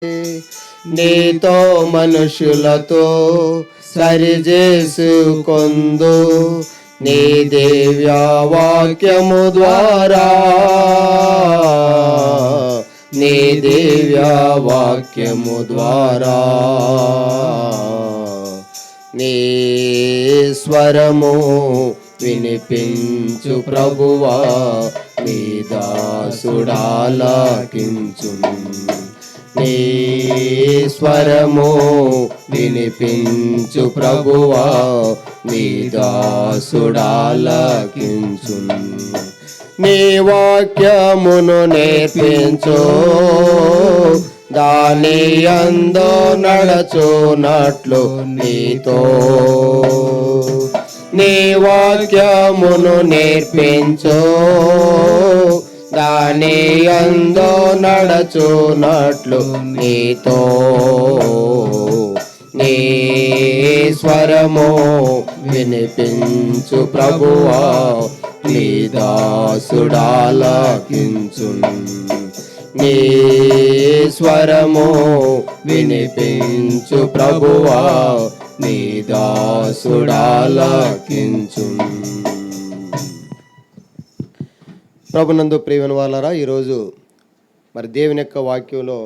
నీతో మనుషులతో సరిచేసుకొందు నీ దివ్య వాక్యము ద్వారా, నీ దివ్య వాక్యము ద్వారా. నీ స్వరము వినిపించు ప్రభువా, నీ దాసుడాలకించును. నీ స్వరము వినిపించు ప్రభువా, నీ దాసుడాలకించును. నీ వాక్యమును నేర్పించు, దాని యందు నడచునట్లు నీతో. నీ వాక్యమును నేర్పించు, దాని యందు నడచునట్లు నీతో. నీ స్వరము వినిపించు ప్రభువా, నీ దాసుడాలకించును. నీ స్వరము వినిపించు ప్రభువా, నీ దాసుడాలకించును. ప్రభునందు ప్రియమైన వాళ్ళారా, ఈరోజు మరి దేవుని యొక్క వాక్యంలో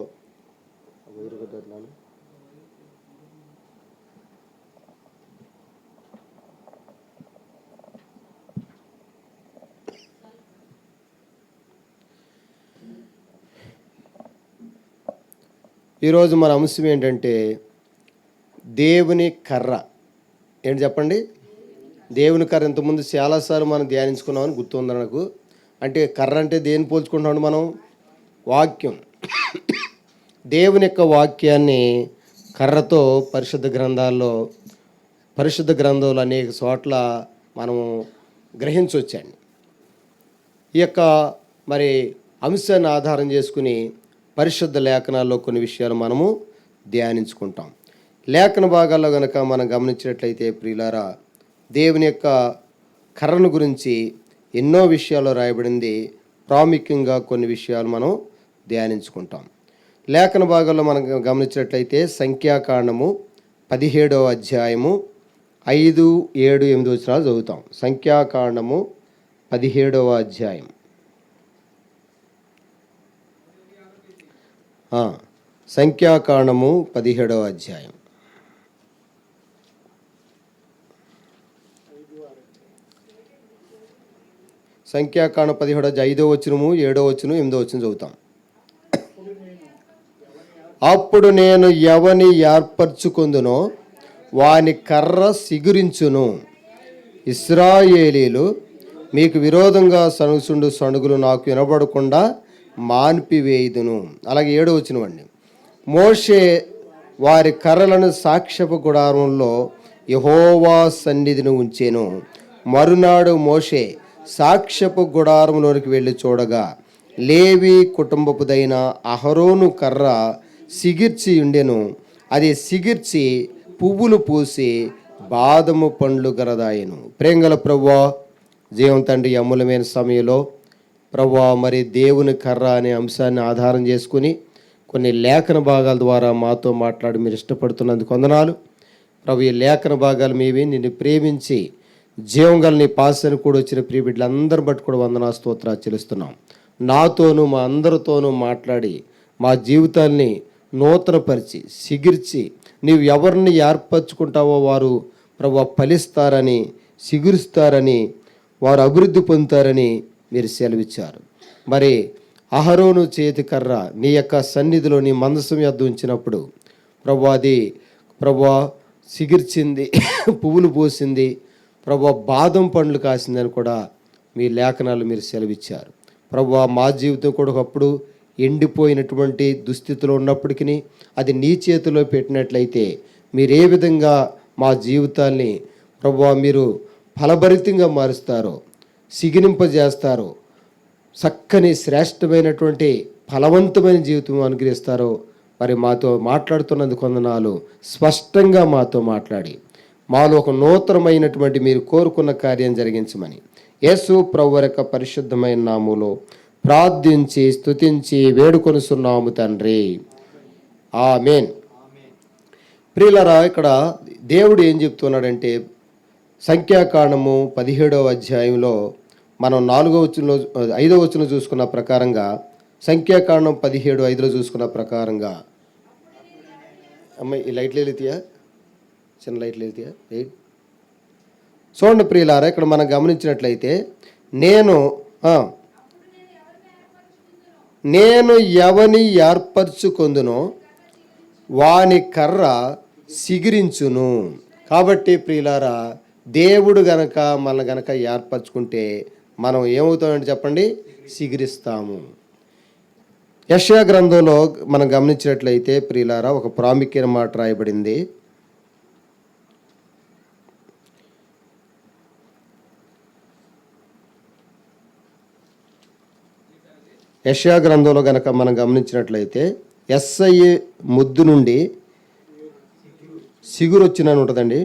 ఈరోజు మన అంశం ఏంటంటే దేవుని కర్ర. ఏంటి చెప్పండి? దేవుని కర్ర. ఇంతకుముందు చాలాసార్లు మనం ధ్యానించుకున్నామని గుర్తుంది నాకు. అంటే కర్ర అంటే దేన్ని పోల్చుకుంటున్నాం మనం? వాక్యం. దేవుని యొక్క వాక్యాన్ని కర్రతో పరిశుద్ధ గ్రంథంలో అనేక చోట్ల మనము గ్రహించవచ్చండి. ఈ యొక్క మరి అంశాన్ని ఆధారం చేసుకుని పరిశుద్ధ లేఖనాల్లో కొన్ని విషయాలు మనము ధ్యానించుకుంటాం. లేఖన భాగాల్లో కనుక మనం గమనించినట్లయితే ప్రియులారా, దేవుని యొక్క కర్రను గురించి ఎన్నో విషయాలు రాయబడింది. ప్రాముఖ్యంగా కొన్ని విషయాలు మనం ధ్యానించుకుంటాం. లేఖన భాగాల్లో మనం గమనించినట్లయితే సంఖ్యాకాండము 17వ అధ్యాయము 5, 7, 8 వచనాలు చదువుతాం. సంఖ్యాకాండము 17వ అధ్యాయం. సంఖ్యాకాండము 17వ అధ్యాయం. సంఖ్యాకాండ 17 5వ వచనము, 7వ వచనం, 8వ వచనం చదువుతాం. అప్పుడు నేను ఎవని ఏర్పరచుకొందునో వాని కర్ర సిగురించును. ఇశ్రాయేలీలు మీకు విరోధంగా సణుగుచుండు సణుగులు నాకు వినబడకుండా మాన్పివేయుదును. అలాగే 7వ వచనం అండి. మోషే వారి కర్రలను సాక్ష్యపు గుడారంలో యెహోవా సన్నిధిని ఉంచెను. మరునాడు మోషే సాక్ష్యపు గుడారంలోనికి వెళ్ళి చూడగా లేవి కుటుంబపుదైన అహరోను కర్ర సిగిర్చి ఉండెను. అది సిగిర్చి పువ్వులు పూసి బాదము పండ్లు గరదాయను. ప్రేంగల ప్రభువా, జీవం తండ్రి, అమూల్యమైన సమయంలో ప్రభువా, మరి దేవుని కర్ర అనే అంశాన్ని ఆధారం చేసుకుని కొన్ని లేఖన భాగాల ద్వారా మాతో మాట్లాడి మీరు ఇష్టపడుతున్నందుకు వందనాలు ప్రభు. ఈ లేఖన భాగాలు మీవి. నిన్ను ప్రేమించి జీవం గల నీ పాసని కూడా వచ్చిన ప్రియ బిడ్డలందరూ బట్టి కూడా వందనా స్తోత్రాలు చెల్లిస్తున్నాం. నాతోనూ మా అందరితోనూ మాట్లాడి మా జీవితాల్ని నూతనపరిచి సిగిర్చి నీవు ఎవరిని ఏర్పరచుకుంటావో వారు ప్రభు ఫలిస్తారని, సిగురుస్తారని, వారు అభివృద్ధి పొందుతారని మీరు సెలవిచ్చారు. మరి అహరోను చేతి కర్ర నీ యొక్క సన్నిధిలో నీ మందసం యొద్ద ఉంచినప్పుడు ప్రభు అది సిగిర్చింది, పువ్వులు పోసింది, ప్రభు బాదం పండ్లు కాసిందని కూడా మీ లేఖనాలు మీరు సెలవిచ్చారు. ప్రభు మా జీవితం కూడా ఒకప్పుడు ఎండిపోయినటువంటి దుస్థితిలో ఉన్నప్పటికీ అది నీ చేతిలో పెట్టినట్లయితే మీరు ఏ విధంగా మా జీవితాల్ని ప్రభు మీరు ఫలభరితంగా మారుస్తారో, సిగినింపజేస్తారో, చక్కని శ్రేష్టమైనటువంటి ఫలవంతమైన జీవితం అనుగ్రహిస్తారో మరి మాతో మాట్లాడుతున్నందుకు వందనాలు. స్పష్టంగా మాతో మాట్లాడి మాలో ఒక నూతనమైనటువంటి మీరు కోరుకున్న కార్యం జరిగించమని యేసు ప్రభువు యొక్క పరిశుద్ధమైన నామములో ప్రార్థించి స్తుతించి వేడుకొనుచున్నాము తండ్రి. ఆమేన్. ప్రియులారా, ఇక్కడ దేవుడు ఏం చెప్తున్నాడంటే సంఖ్యాకాండము 17వ అధ్యాయంలో మనం 5వ వచనం చూసుకున్న ప్రకారంగా, సంఖ్యాకాండం 17:5 చూసుకున్న ప్రకారంగా, అమ్మాయి ఈ లైట్లు వెళితాయా, చిన్న లైట్లు వెళితాయా, చూడండి ప్రియులారా, ఇక్కడ మనం గమనించినట్లయితే నేను ఎవని ఏర్పరచుకొందునో వాని కర్ర సిగిరించును. కాబట్టి ప్రియులారా, దేవుడు గనక మన గనక ఏర్పరచుకుంటే మనం ఏమవుతామంటే చెప్పండి, సిగిరిస్తాము. యెషయా గ్రంథంలో మనం గమనించినట్లయితే ప్రియులారా, ఒక ప్రాముఖ్యమైన మాట రాయబడింది. యెషయా గ్రంథంలో గనక మనం గమనించినట్లయితే ఎస్ఐ ముద్దు నుండి సిగురు వచ్చినని ఉంటుందండి.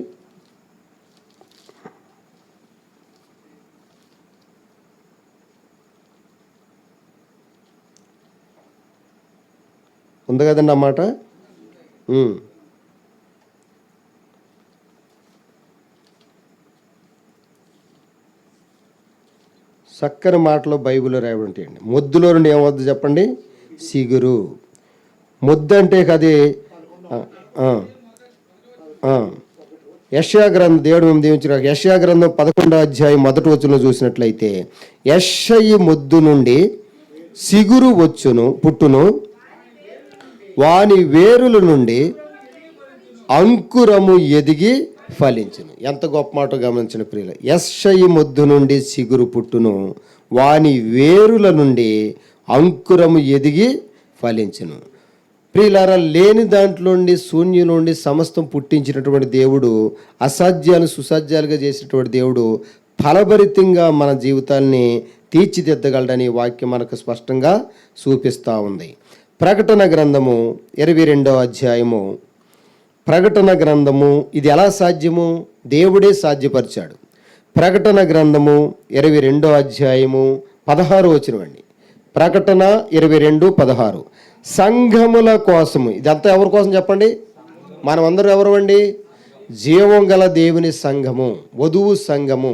ఉంది కదండి అన్నమాట. చక్కని మాటలో బైబిల్లో రాయబడి ఉంటాయండి. మొద్దులో నుండి ఏమవుద్ది చెప్పండి, సిగురు. మొద్దు అంటే అది యెషయా గ్రంథం, దేవుడు మేము దీవించిన యెషయా గ్రంథం 11వ అధ్యాయం 1వ వచనంలో చూసినట్లయితే, యెషయి మొద్దు నుండి సిగురు పుట్టును, వాని వేరుల నుండి అంకురము ఎదిగి ఫలించును. ఎంత గొప్ప మాట గమనించిన ప్రియులు. యెషయి మొద్దు నుండి సిగురు పుట్టును, వాని వేరుల నుండి అంకురము ఎదిగి ఫలించును. ప్రియులారా, లేని దాంట్లో నుండి, శూన్యం నుండి సమస్తం పుట్టించినటువంటి దేవుడు, అసాధ్యాలు సుసాధ్యాలుగా చేసినటువంటి దేవుడు ఫలభరితంగా మన జీవితాల్ని తీర్చిదిద్దగలడని వాక్యం మనకు స్పష్టంగా చూపిస్తూ ఉంది. ప్రకటన గ్రంథము 22వ అధ్యాయము, ప్రకటన గ్రంథము ఇది ఎలా సాధ్యము, దేవుడే సాధ్యపరిచాడు. ప్రకటన గ్రంథము 22వ అధ్యాయము 16వ వచనం అండి. ప్రకటన 22:16. సంఘముల కోసము, ఇదంతా ఎవరి కోసం చెప్పండి, మనం అందరూ ఎవరు అండి, జీవం గల దేవుని సంఘము, వధువు సంఘము,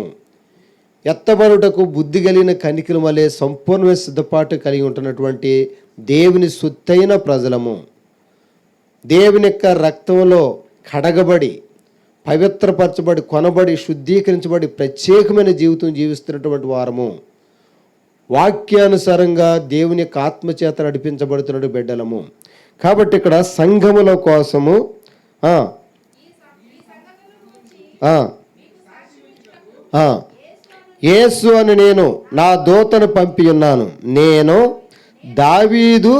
ఎత్తబడుటకు బుద్ధి కలిగిన కనికల వలె సంపూర్ణ సిద్ధపాటు కలిగి ఉంటున్నటువంటి దేవుని సొత్తైన ప్రజలము, దేవుని యొక్క రక్తంలో కడగబడి, పవిత్రపరచబడి, కొనబడి, శుద్ధీకరించబడి ప్రత్యేకమైన జీవితం జీవిస్తున్నటువంటి వారము, వాక్యానుసారంగా దేవుని యొక్క ఆత్మచేత నడిపించబడుతున్న బిడ్డలము. కాబట్టి ఇక్కడ సంఘముల కోసము యేసు అని నేను నా దూతను పంపి ఉన్నాను. నేను దావీదు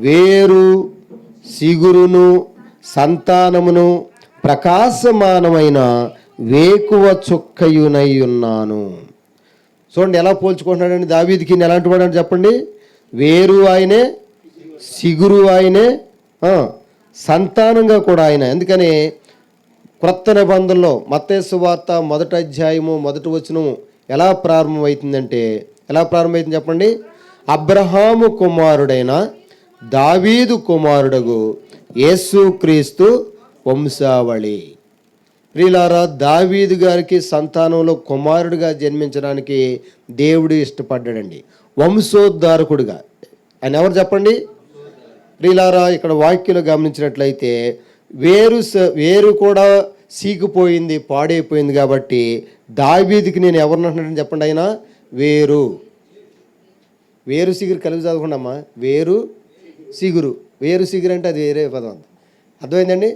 వేరు, సిగురును, సంతానమును, ప్రకాశమానమైన వేకువ చుక్కయునై ఉన్నాను. చూడండి ఎలా పోల్చుకుంటున్నాడండి. దావీదుకి ఎలాంటి వాడు అని చెప్పండి, వేరు ఆయనే, సిగురు ఆయనే, సంతానంగా కూడా ఆయన. ఎందుకని క్రొత్త నిబంధనలో మత్తయి సువార్త 1వ అధ్యాయము 1వ వచనం ఎలా ప్రారంభమవుతుందంటే, ఎలా ప్రారంభమవుతుంది చెప్పండి, అబ్రహాము కుమారుడైన దావీదు కుమారుడగు యేసుక్రీస్తు వంశావళి. ప్రియులారా, దావీదు గారికి సంతానంలో కుమారుడిగా జన్మించడానికి దేవుడు ఇష్టపడ్డాడండి, వంశోద్ధారకుడిగా. ఆయన ఎవరు చెప్పండి ప్రియులారా. ఇక్కడ వాక్యలో గమనించినట్లయితే వేరు కూడా సీకిపోయింది, పాడైపోయింది. కాబట్టి దావీదుకి నేను ఎవరిని అంటున్నాడని చెప్పండి, ఆయన వేరు సిగురు కలిగి చదవకుండామ్మా, వేరు సిగురు అంటే అది వేరే పదం, అర్థమైందండి.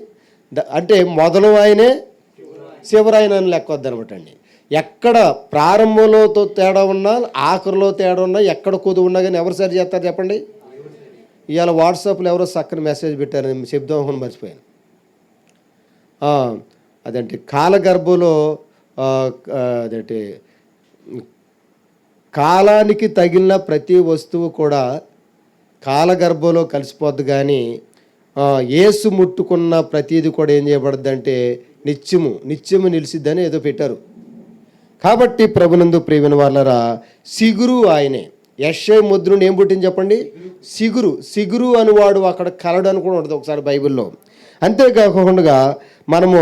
అంటే మొదలు ఆయనే, చివరి ఆయన అని లెక్క వద్దనమాట అండి. ఎక్కడ ప్రారంభంలో తేడా ఉన్నా, ఆఖరిలో తేడా ఉన్నా, ఎక్కడ కొద్దు ఉన్నా కానీ ఎవరు సరి చేస్తారు చెప్పండి. ఇవాళ వాట్సాప్లో ఎవరో చక్కని మెసేజ్ పెట్టారు, చెప్దాం అనుకుని మర్చిపోయాను. అదంటే కాలగర్భంలో అదంటే కాలానికి తగిలిన ప్రతి వస్తువు కూడా కాలగర్భంలో కలిసిపోద్ది, కానీ యేసు ముట్టుకున్న ప్రతిది కూడా ఏం చేయబడద్దు అంటే నిత్యము నిలిచిద్దని ఏదో పెట్టారు. కాబట్టి ప్రభునందు ప్రియమైన వాళ్ళరా, సిగురు ఆయనే. యెషయా మొద్దు నుండి ఏం పుట్టింది చెప్పండి? సిగురు. సిగురు అనువాడు అక్కడ కలడు అని కూడా ఉంటుంది ఒకసారి బైబిల్లో. అంతేకాకుండా మనము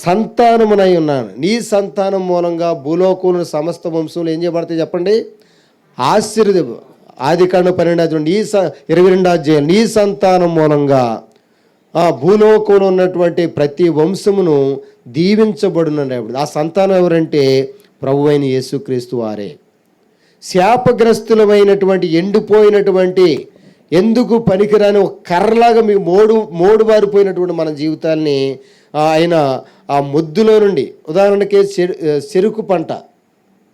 సంతానమునై ఉన్నాను, నీ సంతానం మూలంగా భూలోకంలో సమస్త వంశంలో ఏం చేయబడతాయి చెప్పండి? ఆశీర్వది. ఆదికాండం 12 నీ 22 అధ్యాయం, నీ సంతానం మూలంగా భూలోకంలో ఉన్నటువంటి ప్రతి వంశమును దీవించబడునప్పుడు ఆ సంతానం ఎవరంటే ప్రభువైన యేసుక్రీస్తు వారే. శాపగ్రస్తులమైనటువంటి ఎండిపోయినటువంటి ఎందుకు పనికిరాని ఒక కర్రలాగా మీ మోడు బారిపోయినటువంటి మన జీవితాల్ని ఆయన ఆ మొద్దులో నుండి, ఉదాహరణకి చెరుకు పంట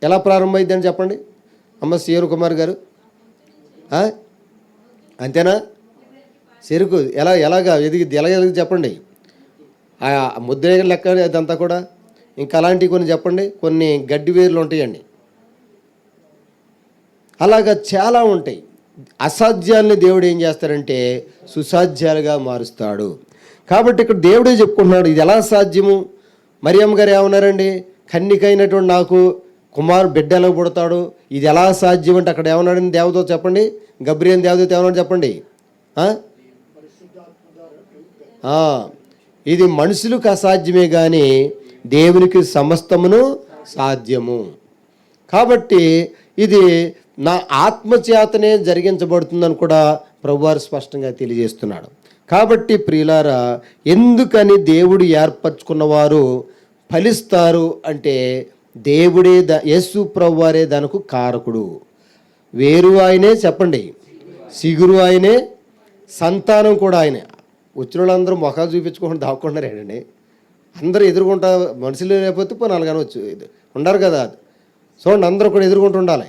ఎలా ప్రారంభమైందని చెప్పండి అమ్మ సీఆర్ కుమార్ గారు? అంతేనా? చెరుకు ఎలాగా ఎదిగిద్ది, ఎలాగెదిగి చెప్పండి? ఆ ముద్ద లెక్క అదంతా కూడా. ఇంకా అలాంటివి కొన్ని చెప్పండి, కొన్ని గడ్డి వేర్లు ఉంటాయండి, అలాగా చాలా ఉంటాయి. అసాధ్యాన్ని దేవుడు ఏం చేస్తాడంటే సుసాధ్యాలుగా మారుస్తాడు. కాబట్టి ఇక్కడ దేవుడే చెప్పుకుంటున్నాడు ఇది ఎలా సాధ్యము. మరియమ్మ గారు ఏమన్నారండి? కన్నికైనటువంటి నాకు బిడ్డ ఎలా పుడతాడు, ఇది ఎలా సాధ్యం అంటే అక్కడ ఏమన్నాడని దేవదూత చెప్పండి, గబ్రియల్ దేవదూత ఏమన్నాడు చెప్పండి? ఇది మనుషులకు అసాధ్యమే కానీ దేవునికి సమస్తమును సాధ్యము. కాబట్టి ఇది నా ఆత్మచేతనే జరిగించబడుతుందని కూడా ప్రభువారు స్పష్టంగా తెలియజేస్తున్నాడు. కాబట్టి ప్రియులారా, ఎందుకని దేవుడు ఏర్పరచుకున్నవారు ఫలిస్తారు అంటే దేవుడే యేసు ప్రభువారే దానికి కారకుడు. వేరు ఆయనే చెప్పండి, సిగురు ఆయనే, సంతానం కూడా ఆయనే. వచ్చిన వాళ్ళందరూ ముఖాలు చూపించుకోకుండా దాక్కున్నారేనండి. అందరూ ఎదుర్కొంటా, మనుషులు లేకపోతే పోనీ అలాగనవచ్చు, ఉండరు కదా. చూడండి, అందరూ కూడా ఎదుర్కొంటూ ఉండాలి.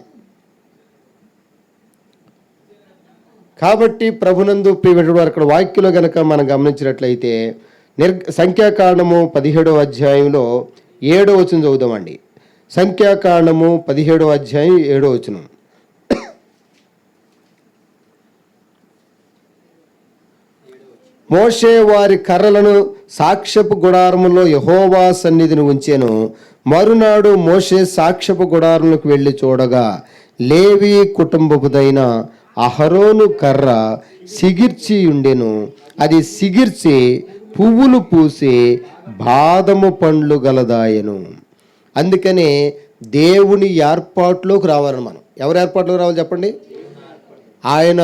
కాబట్టి ప్రభునందు ప్రియమైనటువంటి వారు, అక్కడ వాక్యంలో కనుక మనం గమనించినట్లయితే సంఖ్యాకాండము 17వ అధ్యాయంలో 7వ వచనం చదువుదామండి. సంఖ్యాకాండము 17వ అధ్యాయం 7వ వచనం. మోషే వారి కర్రలను సాక్ష్యపు గుడారములో యెహోవా సన్నిధిని ఉంచెను. మరునాడు మోషే సాక్ష్యపు గుడారములకు వెళ్ళి చూడగా లేవి కుటుంబపుదైన అహరోను కర్ర సిగిర్చి ఉండెను. అది సిగిర్చి పువ్వులు పూసి బాదము పండ్లు గలదాయను. అందుకనే దేవుని ఏర్పాటులోకి రావాలని మనం. ఎవరు ఏర్పాటులోకి రావాలి చెప్పండి? ఆయన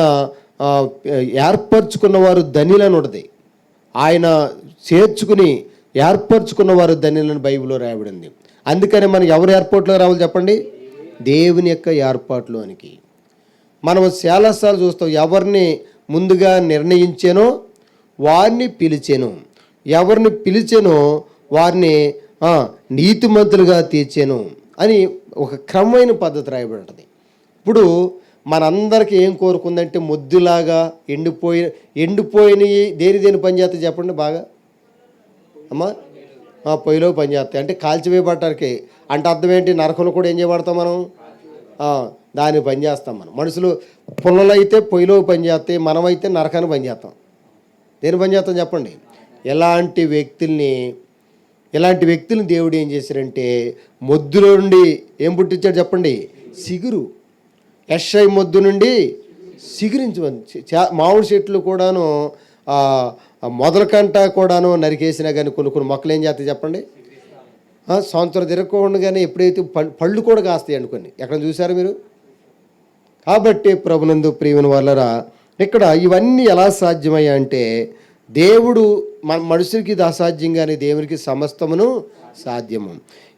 ఏర్పరచుకున్న వారు ధనిలని ఉంటుంది. ఆయన చేర్చుకుని ఏర్పరచుకున్న వారు ధనిలని బైబిల్లో రాయబడింది. అందుకని మనం ఎవరు ఏర్పాటులో రావాలి చెప్పండి? దేవుని యొక్క ఏర్పాటులోనికి. మనం చాలాసార్లు చూస్తాం, ఎవరిని ముందుగా నిర్ణయించానో వారిని పిలిచాను, ఎవరిని పిలిచానో వారిని నీతిమంతులుగా తీర్చాను అని ఒక క్రమమైన పద్ధతి రాయబడి ఉంటుంది. ఇప్పుడు మనందరికీ ఏం కోరుకుందంటే మొద్దులాగా ఎండిపోయినవి దేని పనిచేస్తాయి చెప్పండి బాగా అమ్మా? పొయ్యిలో పనిచేస్తాయి. అంటే కాల్చివేయబడటానికి. అంటే అర్థం ఏంటి? నరకంలో కూడా ఏం చేయబడతాం మనం? దాన్ని పనిచేస్తాం మనం. మనుషులు పుల్లలు అయితే పొయ్యిలో పనిచేస్తాయి, మనమైతే నరకాన్ని పనిచేస్తాం. దేని పనిచేస్తాం చెప్పండి? ఇలాంటి వ్యక్తులను దేవుడు ఏం చేశారంటే మొద్దులో నుండి ఏం పుట్టించాడు చెప్పండి? సిగురు. యెషయా మొద్దు నుండి సిగురించి మామిడి చెట్లు కూడాను మొదల కంట కూడాను నరికేసినా కానీ కొన్ని మొక్కలు ఏం చేస్తాయి చెప్పండి? సంవత్సరం తిరగకుండా కానీ ఎప్పుడైతే పళ్ళు కూడా కాస్తాయి అనుకోండి. ఎక్కడ చూసారు మీరు? కాబట్టి ప్రభునందు ప్రియమైన వాళ్ళరా, ఇక్కడ ఇవన్నీ ఎలా సాధ్యమయ్యా అంటే దేవుడు మనుషులకి ఇది అసాధ్యం కానీ దేవునికి సమస్తమును సాధ్యము.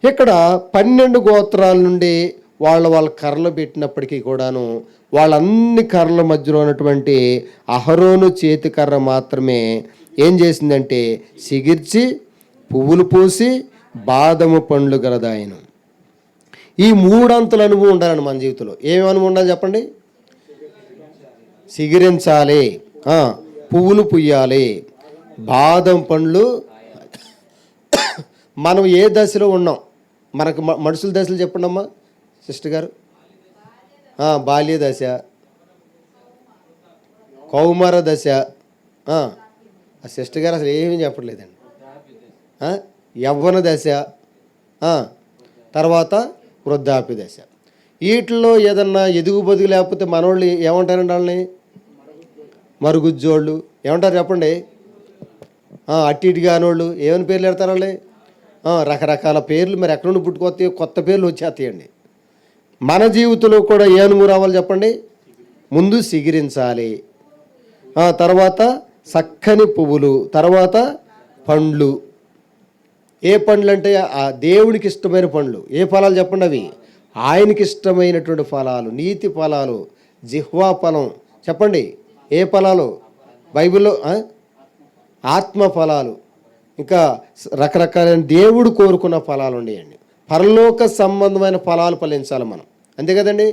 ఇక్కడ 12 గోత్రాల నుండి వాళ్ళ కర్రలు పెట్టినప్పటికీ కూడాను వాళ్ళన్ని కర్రల మధ్యలో ఉన్నటువంటి అహరోను చేతి కర్ర మాత్రమే ఏం చేసిందంటే సిగిర్చి పువ్వులు పూసి బాదము పండ్లు గలదాయను. ఈ 3 అంతుల అనుభవం ఉండాలని మన జీవితంలో. ఏమి అనుభవం ఉండాలి చెప్పండి? సిగిరించాలి, పువ్వులు పుయ్యాలి, బాదం పండ్లు. మనం ఏ దశలో ఉన్నాం? మనకు మనుషుల దశలు చెప్పండి అమ్మా సిస్టర్ గారు. బాల్య దశ, కౌమార దశ. ఆ సిస్టర్ గారు అసలు ఏమీ చెప్పట్లేదండి. యవ్వన దశ, తర్వాత వృద్ధాప్య దశ. వీటిల్లో ఏదన్నా ఎదుగు బదుగు లేకపోతే మనోళ్ళు ఏమంటారండి వాళ్ళని? మరుగుజ్జోళ్ళు ఏమంటారు చెప్పండి? అట్టి ఇటు కానోళ్ళు ఏమైనా పేర్లు పెడతారు వాళ్ళే? రకరకాల పేర్లు మరి ఎక్కడ నుండి పుట్టుకొస్తాయి, కొత్త పేర్లు వచ్చేస్తాయండి. మన జీవితంలో కూడా ఏ అనుభవం రావాలి చెప్పండి? ముందు సిగిరించాలి, తర్వాత చక్కని పువ్వులు, తర్వాత పండ్లు. ఏ పండ్లు అంటే ఆ దేవునికి ఇష్టమైన పండ్లు. ఏ ఫలాలు చెప్పండి? అవి ఆయనకి ఇష్టమైనటువంటి ఫలాలు, నీతి ఫలాలు, జిహ్వా ఫలం. చెప్పండి ఏ ఫలాలు? బైబిల్లో ఆత్మ ఫలాలు, ఇంకా రకరకాలైన దేవుడు కోరుకున్న ఫలాలు ఉండేయండి. పరలోక సంబంధమైన ఫలాలు ఫలించాలి మనం, అంతే కదండి.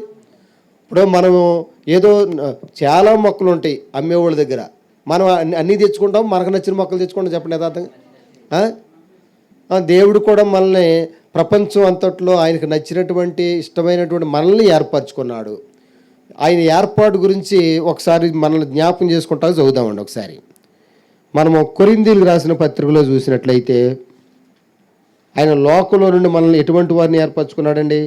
ఇప్పుడు మనము ఏదో చాలా మొక్కలు ఉంటాయి అమ్మేవాళ్ళ దగ్గర, మనం అన్నీ తెచ్చుకుంటాం, మనకు నచ్చిన మొక్కలు తెచ్చుకుంటాం. చెప్పండి యథార్థంగా. దేవుడు కూడా మనల్ని ప్రపంచం అంతట్లో ఆయనకు నచ్చినటువంటి ఇష్టమైనటువంటి మనల్ని ఏర్పరచుకున్నాడు. ఆయన ఏర్పాటు గురించి ఒకసారి మనల్ని జ్ఞాపకం చేసుకుంటా చదువుదామండి. ఒకసారి మనము కొరింథీయులకు రాసిన పత్రికలో చూసినట్లయితే ఆయన లోకంలో నుండి మనల్ని ఎటువంటి వారిని ఏర్పరచుకున్నాడండి?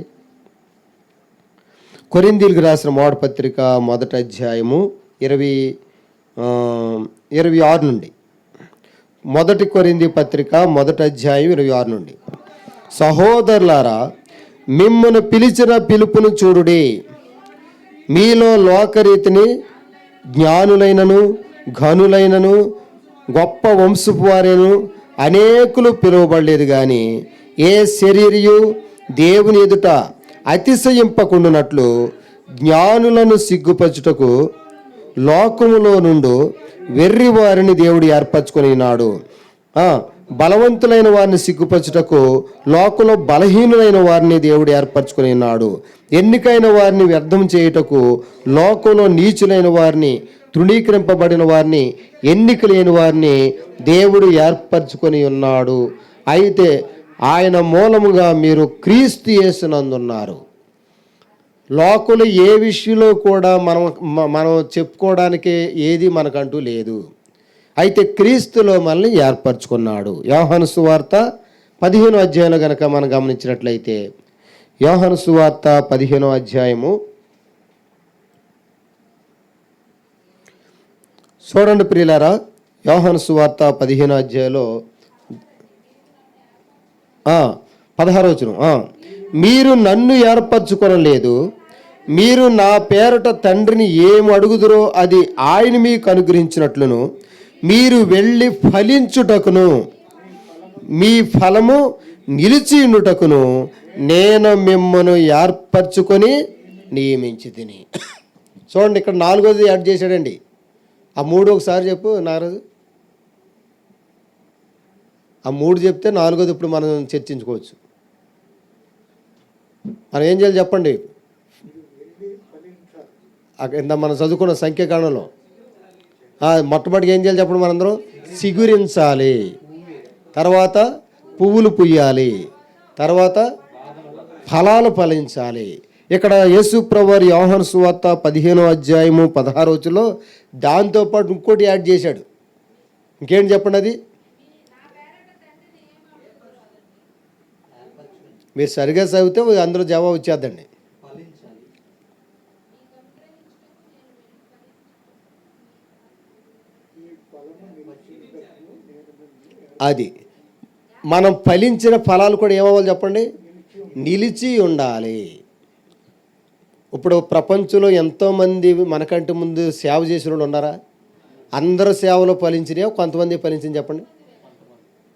కొరింథీయులకు రాసిన మొదటి పత్రిక 1వ అధ్యాయము 26 నుండి. 1 కొరింథీ పత్రిక 1వ అధ్యాయం 26 నుండి. సహోదరులారా, మిమ్మును పిలిచిన పిలుపును చూడుడి. మీలో లోకరీతిని జ్ఞానులైనను ఘనులైనను గొప్ప వంశపు వారేను అనేకులు పిలువబడలేదు, కానీ ఏ శరీరియు దేవుని ఎదుట అతిశయింపకుండునట్లు జ్ఞానులను సిగ్గుపరచుటకు లోకములో నుండి వెర్రి వారిని దేవుడు ఏర్పరచుకొని ఉన్నాడు. బలవంతులైన వారిని సిగ్గుపరచుటకు లోకంలో బలహీనులైన వారిని దేవుడు ఏర్పరచుకొని ఉన్నాడు. ఎన్నికైన వారిని వ్యర్థం చేయుటకు లోకంలో నీచులైన వారిని, తృణీకరింపబడిన వారిని, ఎన్నిక లేని వారిని దేవుడు ఏర్పరచుకొని ఉన్నాడు. అయితే ఆయన మూలముగా మీరు క్రీస్తు యేసునందున్నారు. లోకంలో ఏ విషయంలో కూడా మనం చెప్పుకోవడానికి ఏది మనకంటూ లేదు. అయితే క్రీస్తులో మనల్ని ఏర్పరచుకున్నాడు. యోహాను సువార్త 15వ అధ్యాయంలో కనుక మనం గమనించినట్లయితే, యోహాను సువార్త 15వ అధ్యాయము చూడండి ప్రియులారా. యోహాను సువార్త 15వ అధ్యాయంలో 16వ వచనం, మీరు నన్ను ఏర్పరచుకొనలేదు, మీరు నా పేరట తండ్రిని ఏమి అడుగుదురో అది ఆయన మీకు అనుగ్రహించినట్లును మీరు వెళ్ళి ఫలించుటకును మీ ఫలము నిలిచి ఉండుటకును నేను మిమ్మను ఏర్పరచుకొని నియమించి తిని. చూడండి, ఇక్కడ 4వది యాడ్ చేశాడండి. ఆ 3 ఒకసారి చెప్పు నారాజు. ఆ 3 చెప్తే 4వది ఇప్పుడు మనం చర్చించుకోవచ్చు. మనం ఏం చేయాలి చెప్పండి? ఇంత మనం చదువుకున్న సంఖ్యాకాండంలో మొట్టమొదటిగా ఏం చేయాలి చెప్పండి? మనందరం సిగురించాలి, తర్వాత పువ్వులు పుయ్యాలి, తర్వాత ఫలాలు ఫలించాలి. ఇక్కడ యేసు ప్రభువారు యోహాను సువార్త 15వ అధ్యాయము 16వ వచనంలో దాంతోపాటు ఇంకోటి యాడ్ చేశాడు. ఇంకేంటి చెప్పండి? అది మీరు సరిగా చదివితే అందులో జవాబు వచ్చేద్దండి. అది మనం ఫలించిన ఫలాలు కూడా ఏమవ్వాలి చెప్పండి? నిలిచి ఉండాలి. ఇప్పుడు ప్రపంచంలో ఎంతోమంది మనకంటే ముందు సేవ చేసిన వాళ్ళు ఉన్నారా? అందరూ సేవలో ఫలించినా కొంతమంది ఫలించింది చెప్పండి?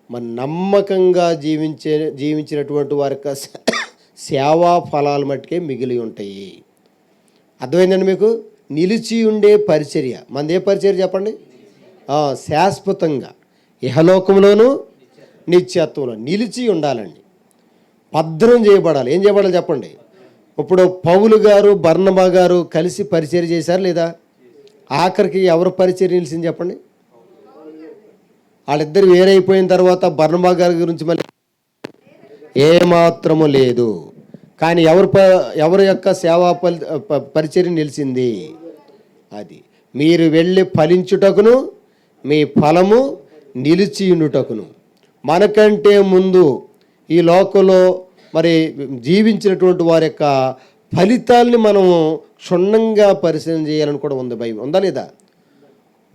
మన నమ్మకంగా జీవించినటువంటి వారి యొక్క సేవా ఫలాలు మట్టుకే మిగిలి ఉంటాయి. అర్థమైందండి మీకు? నిలిచి ఉండే పరిచర్య మనది ఏ పరిచర్య చెప్పండి? శాశ్వతంగా ఇహలోకంలోనూ నిత్యత్వంలో నిలిచి ఉండాలండి. భద్రం చేయబడాలి. ఏం చేయబడాలి చెప్పండి? ఇప్పుడు పౌలు గారు బర్నబా గారు కలిసి పరిచర్య చేశారు లేదా? ఆఖరికి ఎవరు పరిచర్య నిలిచింది చెప్పండి? వాళ్ళిద్దరు వేరైపోయిన తర్వాత బర్నబా గారి గురించి మళ్ళీ ఏమాత్రము లేదు. కానీ ఎవరి యొక్క సేవా పరిచర్య నిలిచింది? అది మీరు వెళ్ళి ఫలించుటకును మీ ఫలము నిలిచియుండుటకును. మనకంటే ముందు ఈ లోకంలో మరి జీవించినటువంటి వారి యొక్క ఫలితాల్ని మనం క్షుణ్ణంగా పరిశీలన చేయాలని కూడా ఉంది బైబిల్, ఉందా లేదా?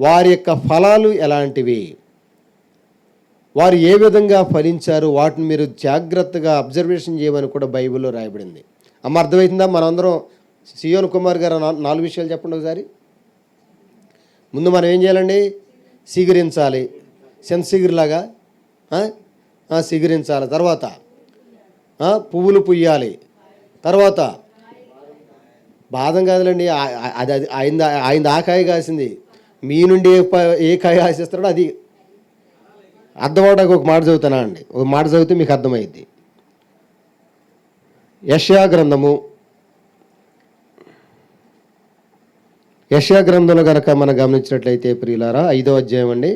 వారి యొక్క ఫలాలు ఎలాంటివి, వారు ఏ విధంగా ఫలించారు, వాటిని మీరు జాగ్రత్తగా అబ్జర్వేషన్ చేయమని కూడా బైబిల్లో రాయబడింది. అమ్మ అర్థమవుతుందా? మనందరం సియోన్ కుమార్ గారు 4 విషయాలు చెప్పండి ఒకసారి. ముందు మనం ఏం చేయాలండి? సిగురించాలి, సిగురులాగా సిగురించాలి. తర్వాత పువ్వులు పుయ్యాలి. తర్వాత బాదం కాదులండి, అది అది ఆయన ఆ కాయ కాసింది, మీ నుండి ఏ కాయ ఆశిస్తాడో అది అర్థమవడానికి ఒక మాట చదువుతానా అండి, ఒక మాట చదివితే మీకు అర్థమైంది. యెషయా గ్రంథంలో కనుక మనం గమనించినట్లయితే ప్రియులారా, 5వ అధ్యాయం అండి.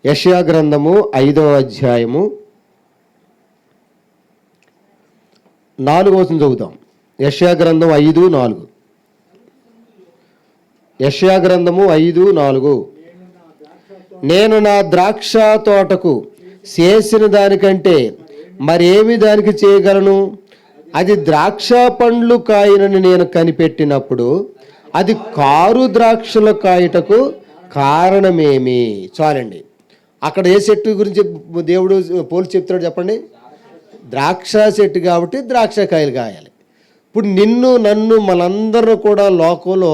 యెషయా గ్రంథము 5వ అధ్యాయము 4వ వచనం చదువుతాం. యెషయా గ్రంథం 5:4. యెషయా గ్రంథము 5:4. నేను నా ద్రాక్ష తోటకు చేసిన దానికంటే మరేమి దానికి చేయగలను? అది ద్రాక్ష పండ్లు కాయనని నేను కనిపెట్టినప్పుడు అది కారు ద్రాక్షల కాయటకు కారణమేమి? చాలండి. అక్కడ ఏ చెట్టు గురించి దేవుడు పోల్చి చెప్తాడు చెప్పండి? ద్రాక్ష చెట్టు కాబట్టి ద్రాక్ష కాయలు కాయాలి. ఇప్పుడు నిన్ను నన్ను మనందరూ కూడా లోకంలో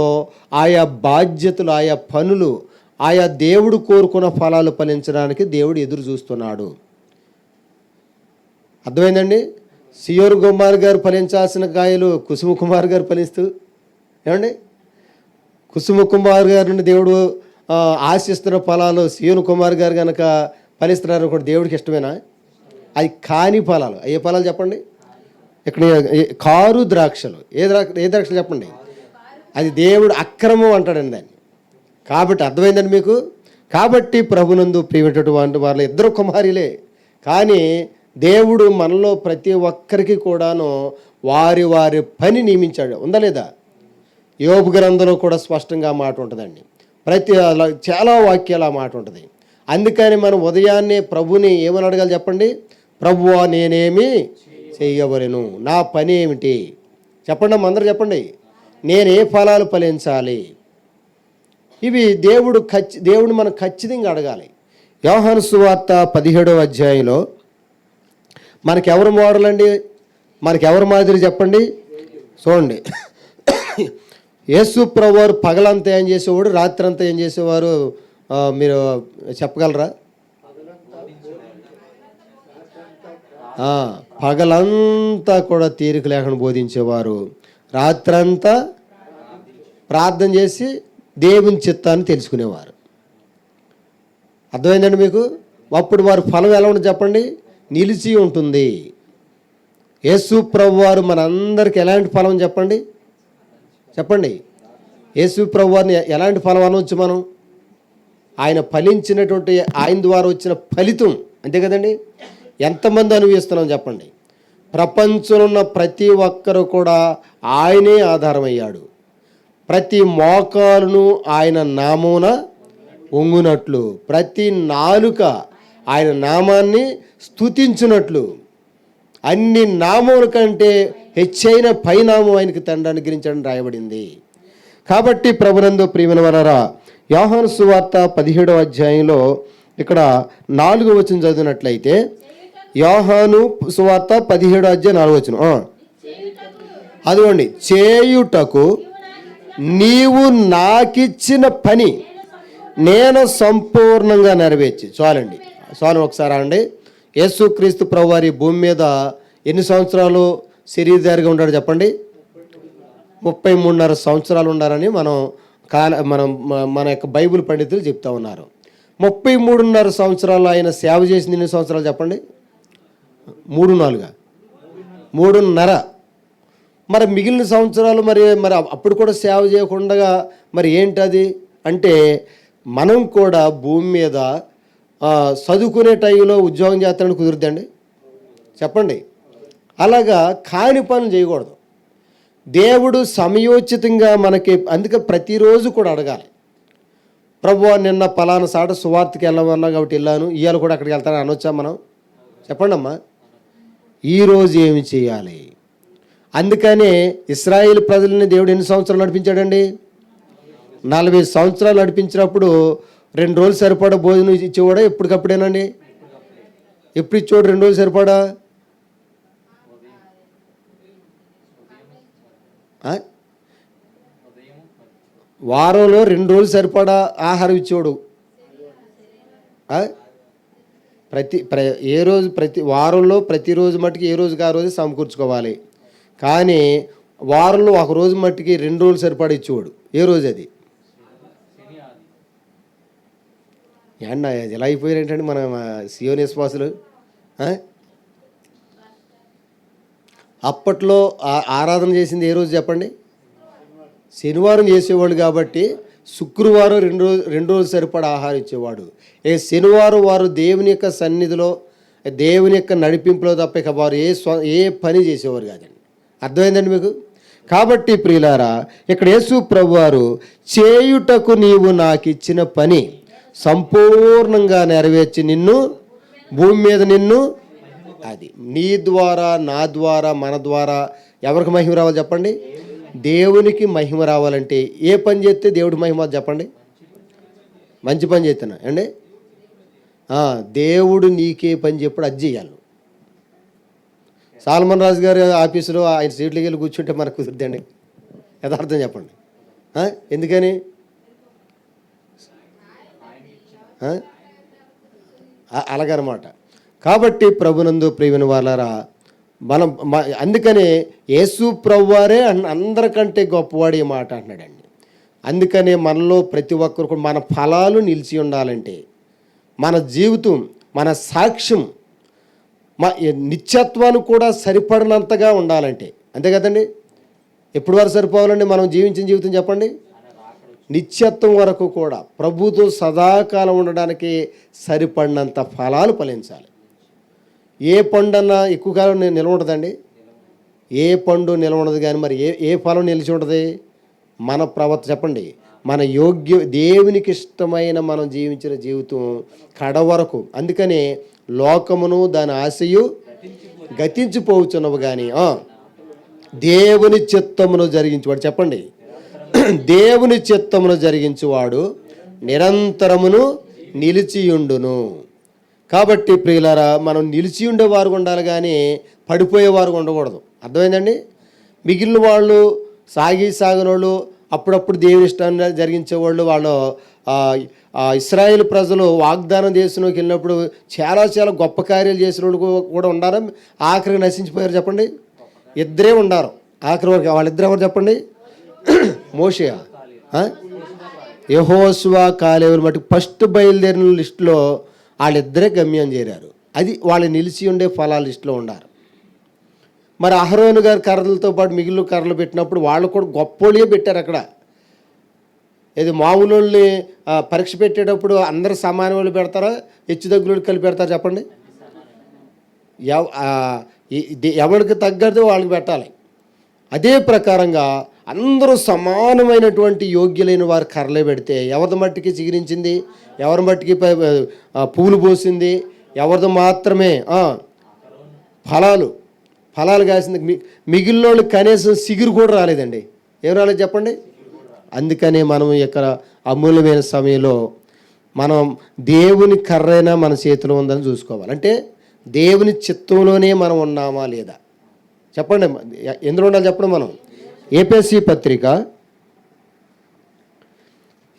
ఆయా బాధ్యతలు, ఆయా పనులు, ఆయా దేవుడు కోరుకున్న ఫలాలు ఫలించడానికి దేవుడు ఎదురు చూస్తున్నాడు. అర్థమైందండి? సియోన్ కుమార్ గారు ఫలించాల్సిన కాయలు కుసుమ కుమార్ గారు ఫలిస్తూ, ఏమండి, కుసుమ కుమార్ గారి నుండి దేవుడు ఆశిస్తున్న ఫలాలు సియోన్ కుమార్ గారు కనుక ఫలిస్తున్నారు కూడా దేవుడికి ఇష్టమేనా? అది కాని ఫలాలు. ఏ ఫలాలు చెప్పండి? ఇక్కడ కారు ద్రాక్షలు. ఏ ద్రాక్షలు చెప్పండి? అది దేవుడు అక్రమం అంటాడండి దాన్ని. కాబట్టి అర్థమైందండి మీకు? కాబట్టి ప్రభునందు ప్రియమైనటువంటి వారిలో 2 కుమారులే, కానీ దేవుడు మనలో ప్రతి ఒక్కరికి కూడాను వారి వారి పని నియమించాడు, ఉందా లేదా? యోబు గ్రంథంలో కూడా స్పష్టంగా మాట ఉంటుందండి. చాలా వాక్యాలు ఆ మాట ఉంటుంది. అందుకని మనం ఉదయాన్నే ప్రభుని ఏమని అడగాలి చెప్పండి? ప్రభువా, నేనేమి చెయ్యవలెను? నా పని ఏమిటి చెప్పండి అమ్మ, అందరూ చెప్పండి. నేనే ఫలాలు ఫలించాలి? ఇవి దేవుడు మనం ఖచ్చితంగా అడగాలి. యోహాను సువార్త 17వ అధ్యాయంలో మనకెవరు మోడల్ అండి? మనకెవరు మాదిరి చెప్పండి? చూడండి, యేసు ప్రభువారు పగలంతా ఏం చేసేవాడు, రాత్రి అంతా ఏం చేసేవారు? మీరు చెప్పగలరా? పగలంతా కూడా తీరిక లేకుండా బోధించేవారు, రాత్రంతా ప్రార్థన చేసి దేవుని చిత్తాన్ని తెలుసుకునేవారు. అర్థమైందండి మీకు? అప్పుడు వారి ఫలం ఎలా ఉంటుంది చెప్పండి? నిలిచి ఉంటుంది. యేసు ప్రభువారు మనందరికి ఎలాంటి ఫలం చెప్పండి? చెప్పండి. యేసు ప్రభువారిని ఎలాంటి ఫలం అనవచ్చు మనం? ఆయన ఫలించినటువంటి, ఆయన ద్వారా వచ్చిన ఫలితం, అంతే కదండి. ఎంతమంది అనుభవిస్తున్నాం చెప్పండి? ప్రపంచంలో ఉన్న ప్రతి ఒక్కరు కూడా ఆయనే ఆధారమయ్యాడు. ప్రతి మోకాలును ఆయన నామమున వంగునట్లు, ప్రతి నాలుక ఆయన నామాన్ని స్తుతించినట్లు, అన్ని నామముల కంటే హెచ్చైన పైనామం ఆయనకి తండ్రి అనుగ్రహించడం రాయబడింది. కాబట్టి ప్రభునందు ప్రియమైన వారలారా, యోహాను సువార్త 17వ అధ్యాయంలో ఇక్కడ 4వ వచనం చదివినట్లయితే, యోహాను సువార్త 17వ అధ్యాయం 4వ వచనం, అదిగోండి, చేయుటకు నీవు నాకిచ్చిన పని నేను సంపూర్ణంగా నెరవేర్చి. చాలండి, చాలు. ఒకసారి అండి, యేసుక్రీస్తు ప్రభువారి భూమి మీద ఎన్ని సంవత్సరాలు శరీరధారిగా ఉన్నాడు చెప్పండి? 33.5 సంవత్సరాలు ఉన్నారని మన యొక్క బైబిల్ పండితులు చెప్తా ఉన్నారు. 33.5 సంవత్సరాలు ఆయన సేవ చేసింది ఎన్ని సంవత్సరాలు చెప్పండి? 3.5. మరి మిగిలిన సంవత్సరాలు మరి అప్పుడు కూడా సేవ చేయకుండా మరి ఏంటది అంటే, మనం కూడా భూమి మీద చదువుకునే టైంలో ఉద్యోగం చేస్తానని కుదురుద్దండి చెప్పండి? అలాగా కాని పనులు చేయకూడదు. దేవుడు సమయోచితంగా మనకి, అందుకే ప్రతిరోజు కూడా అడగాలి. ప్రభువా, నిన్న పలానా సాట సువార్తకి వెళ్ళమన్నా కాబట్టి వెళ్ళాను, ఇవాళ కూడా అక్కడికి వెళ్తానని అనొచ్చా మనం? చెప్పండి అమ్మా. ఈరోజు ఏమి చేయాలి? అందుకనే ఇశ్రాయేలు ప్రజల్ని దేవుడు ఎన్ని సంవత్సరాలు నడిపించాడండి? 40 సంవత్సరాలు నడిపించినప్పుడు 2 రోజులు సరిపడా భోజనం ఇచ్చేవాడా? ఎప్పటికప్పుడేనండి? ఎప్పుడు ఇచ్చేవాడు 2 రోజులు సరిపడా? వారంలో 2 రోజులు సరిపడా ఆహారం ఇచ్చేవాడు. ప్రతి వారంలో ప్రతిరోజు మట్టుకి ఏ రోజుకి ఆ రోజు సమకూర్చుకోవాలి. కానీ వారంలో ఒక రోజు మట్టుకి 2 రోజులు సరిపడా ఇచ్చేవాడు. ఏ రోజు అది? ఏండి ఎలా అయిపోయారు ఏంటంటే మన సియోని విశ్వాసులు. అప్పట్లో ఆరాధన చేసింది ఏ రోజు చెప్పండి? శనివారం చేసేవాళ్ళు కాబట్టి శుక్రవారం 2 రోజులు సరిపడా ఆహారం ఇచ్చేవాడు. శనివారం వారు దేవుని యొక్క సన్నిధిలో దేవుని యొక్క నడిపింపులో తప్ప ఇక వారు ఏ పని చేసేవారు కాదండి. అర్థమైందండి మీకు? కాబట్టి ప్రియులారా, ఇక్కడ యేసు ప్రభువారు చేయుటకు నీవు నాకు ఇచ్చిన పని సంపూర్ణంగా నెరవేర్చి నిన్ను భూమి మీద నిన్ను అది నీ ద్వారా నా ద్వారా మన ద్వారా ఎవరికి మహిమ రావాలి చెప్పండి? దేవునికి మహిమ రావాలంటే ఏ పని చేస్తే దేవుడి మహిమ చెప్పండి? మంచి పని చేస్తున్నా అండి. దేవుడు నీకే పని చెప్పుడు అది చేయాలి. సాల్మన్ రాజు గారి ఆఫీసులో ఆయన సీట్లకి వెళ్ళి కూర్చుంటే మనకు కుదురుద్దండి? యథార్థం చెప్పండి. ఎందుకని? అలాగనమాట. కాబట్టి ప్రభునందు ప్రియమైన వాళ్ళారా, మనం అందుకనే యేసు ప్రభువారే అందరికంటే గొప్పవాడు ఈ మాట అంటున్నాడండి. అందుకనే మనలో ప్రతి ఒక్కరు మన ఫలాలు నిలిచి ఉండాలంటే, మన జీవితం మన సాక్ష్యం నిత్యత్వాన్ని కూడా సరిపడినంతగా ఉండాలంటే, అంతే కదండి? ఎప్పుడు వరకు సరిపోవాలండి మనం జీవించిన జీవితం చెప్పండి? నిత్యత్వం వరకు కూడా ప్రభుతో సదాకాలం ఉండడానికి సరిపడినంత ఫలాలు ఫలించాలి. ఏ పండు అన్నా ఎక్కువ కాలం నిల్వ ఉంటుందండి? ఏ పండు నిల్వ ఉండదు. కానీ మరి ఏ ఫలం నిలిచి ఉంటుంది? మన చెప్పండి, మన దేవునికి ఇష్టమైన మనం జీవించిన జీవితం కడవరకు. అందుకనే లోకమును దాని ఆశయు గతించిపోవచ్చున్నవి కానీ దేవుని చిత్తమును జరిగించేవాడు చెప్పండి, దేవుని చిత్తమును జరిగించువాడు నిరంతరమును నిలిచియుండును. కాబట్టి ప్రియులారా, మనం నిలిచి ఉండేవారు ఉండాలి కానీ పడిపోయేవారు ఉండకూడదు. అర్థమైందండి? మిగిలిన వాళ్ళు సాగనోళ్ళు అప్పుడప్పుడు దేవుని ఇష్టాన్ని జరిగించేవాళ్ళు. వాళ్ళు ఇశ్రాయేలు ప్రజలు వాగ్దానం దేశంలోకి వెళ్ళినప్పుడు చాలా చాలా గొప్ప కార్యాలు చేసిన వాళ్ళు కూడా ఉండారు. ఆఖరికి నశించిపోయారు చెప్పండి? 2 ఉండారు ఆఖరి వరకు. వాళ్ళిద్దరు ఎవరు చెప్పండి? మోషే, యెహోషువ, కాలేబులు మటుకు ఫస్ట్ బయలుదేరిన లిస్టులో వాళ్ళిద్దరే గమ్యం చేరారు. అది వాళ్ళు నిలిచి ఉండే ఫలాల లిస్టులో ఉండారు. మరి అహరోను గారి కర్రలతో పాటు మిగిలిన కర్రలు పెట్టినప్పుడు వాళ్ళు కూడా గొప్పోళ్ళే పెట్టారు. అక్కడ ఏది మామూలు వాళ్ళని పరీక్ష పెట్టేటప్పుడు అందరు సమాన వాళ్ళు పెడతారా, హెచ్చు తగ్గులు కలిపి పెడతారు చెప్పండి? ఎవరికి తగ్గదు వాళ్ళకి పెట్టాలి. అదే ప్రకారంగా అందరూ సమానమైనటువంటి యోగ్యులైన వారు కర్రలే పెడితే ఎవరి మట్టికి చిగురించింది, ఎవరి మట్టికి పువ్వులు పోసింది, ఎవరిది మాత్రమే ఫలాలు కాసింది. మిగిలిన వాళ్ళు కనీసం సిగురు కూడా రాలేదండి. ఏం రాలేదు చెప్పండి? అందుకనే మనం ఇక్కడ అమూల్యమైన సమయంలో మనం దేవుని కర్రైనా మన చేతిలో ఉందని చూసుకోవాలి. అంటే దేవుని చిత్తంలోనే మనం ఉన్నామా లేదా చెప్పండి? ఎందులో ఉండాలి చెప్పండి? మనం ఏపీఎస్సి పత్రిక,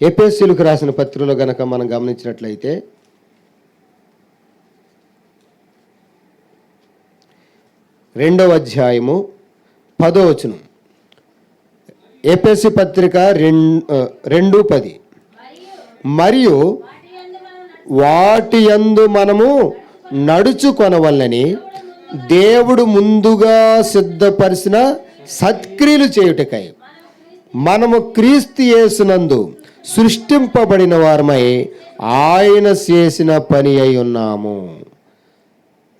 ఏపీఎస్సీలకు రాసిన పత్రికలో కనుక మనం గమనించినట్లయితే 2వ అధ్యాయము 10వ వచనం. ఏపీఎస్సీ పత్రిక 2:10. మరియు వాటి యందు మనము నడుచుకొనవలెనని దేవుడు ముందుగా సిద్ధపరిచిన సత్క్రియలు చేయుటకై మనము క్రీస్తు యేసునందు సృష్టింపబడిన వారమై ఆయన చేసిన పని అయి ఉన్నాము.